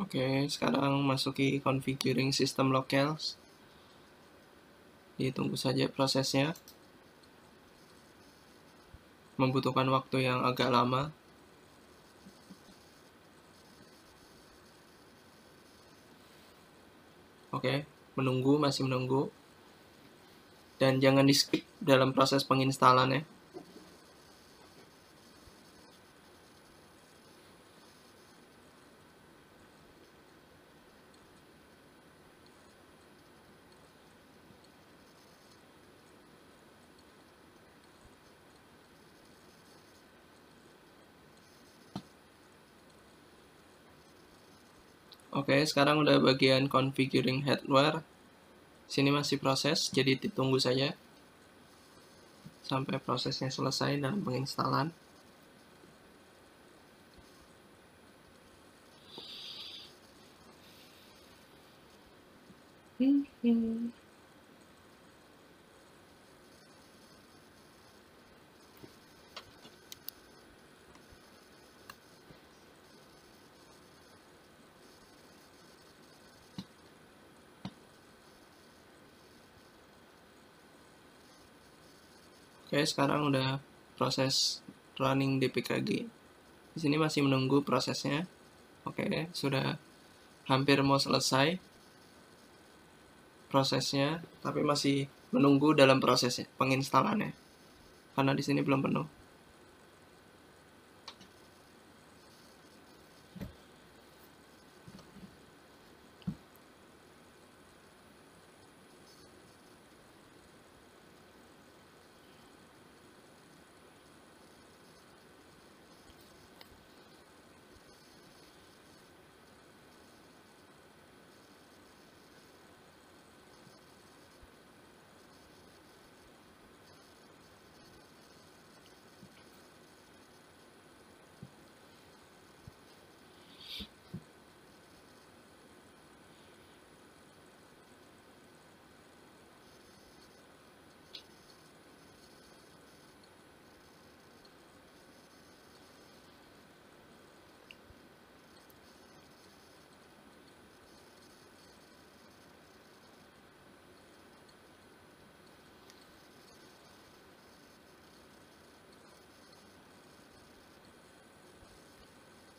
Oke, sekarang masuki configuring system locales. Ditunggu saja prosesnya. Membutuhkan waktu yang agak lama. Oke, masih menunggu. Dan jangan di-skip dalam proses penginstalannya. Oke, sekarang udah bagian configuring hardware. Sini masih proses, jadi ditunggu saja sampai prosesnya selesai dalam penginstalan. Oke, sekarang udah proses running DPKG. Di sini masih menunggu prosesnya. Oke, sudah hampir mau selesai prosesnya, tapi masih menunggu dalam proses penginstalannya. Karena di sini belum penuh.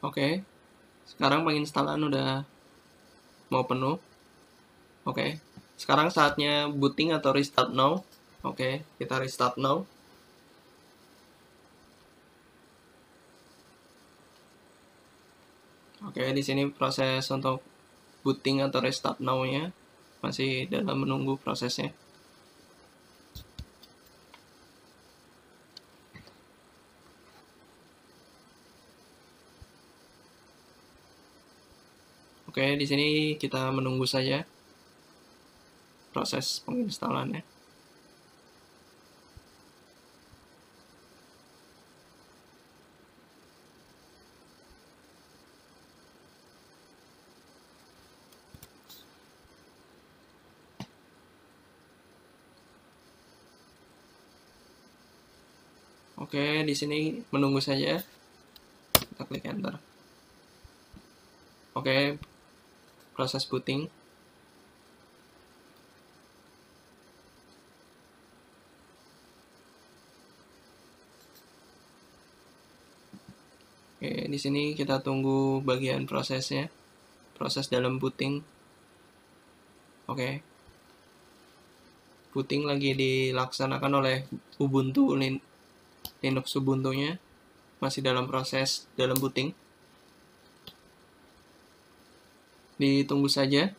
Oke. Sekarang penginstalan udah mau penuh. Oke. Sekarang saatnya booting atau restart now. Oke, kita restart now. Oke, di sini proses untuk booting atau restart now-nya masih dalam menunggu prosesnya. Oke, di sini kita menunggu saja proses penginstalannya. Oke, di sini menunggu saja. Kita klik enter. Oke, proses booting. Oke, di sini kita tunggu bagian prosesnya. Proses dalam booting. Oke. Booting lagi dilaksanakan oleh Ubuntu Linux Ubuntu-nya. Masih dalam proses dalam booting. Ditunggu saja.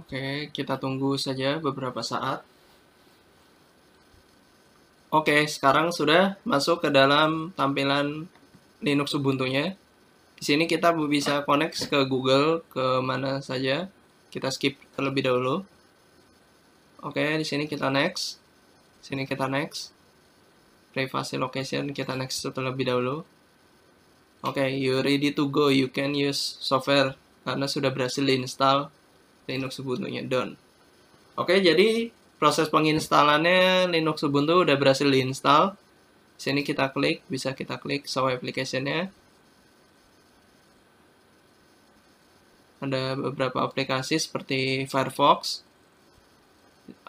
Oke, kita tunggu saja beberapa saat. Oke, sekarang sudah masuk ke dalam tampilan Linux Ubuntu-nya. Di sini kita bisa connect ke Google, ke mana saja. Kita skip terlebih dahulu. Oke, di sini kita next. Sini kita next. Privacy location kita next terlebih dahulu. Oke, you ready to go. You can use software karena sudah berhasil diinstal Linux Ubuntu-nya. Done. Oke, jadi proses penginstalannya Linux Ubuntu udah berhasil diinstal. Sini kita klik, bisa kita klik show application-nya. Ada beberapa aplikasi seperti Firefox,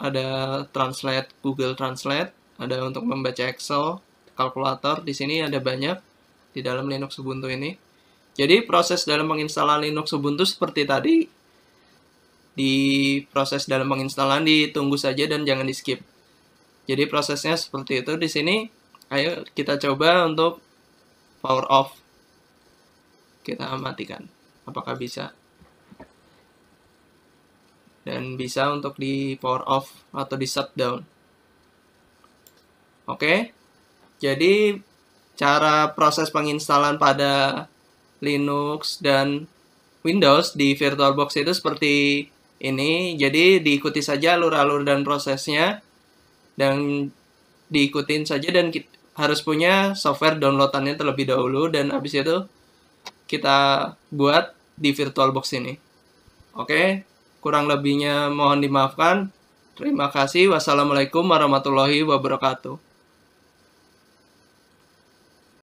ada Translate, Google Translate, ada untuk membaca Excel, kalkulator. Di sini ada banyak di dalam Linux Ubuntu ini. Jadi proses dalam menginstall Linux Ubuntu seperti tadi. Di proses dalam penginstalan ditunggu saja dan jangan di skip. Jadi prosesnya seperti itu. Di sini ayo kita coba untuk power off. Kita matikan. Apakah bisa? Dan bisa untuk di power off atau di shutdown. Oke. Jadi cara proses penginstalan pada Linux dan Windows di VirtualBox itu seperti ini. Jadi diikuti saja alur-alur dan prosesnya, dan diikutin saja, dan harus punya software downloadannya terlebih dahulu, dan habis itu kita buat di VirtualBox ini. Oke, kurang lebihnya mohon dimaafkan. Terima kasih. Wassalamualaikum warahmatullahi wabarakatuh.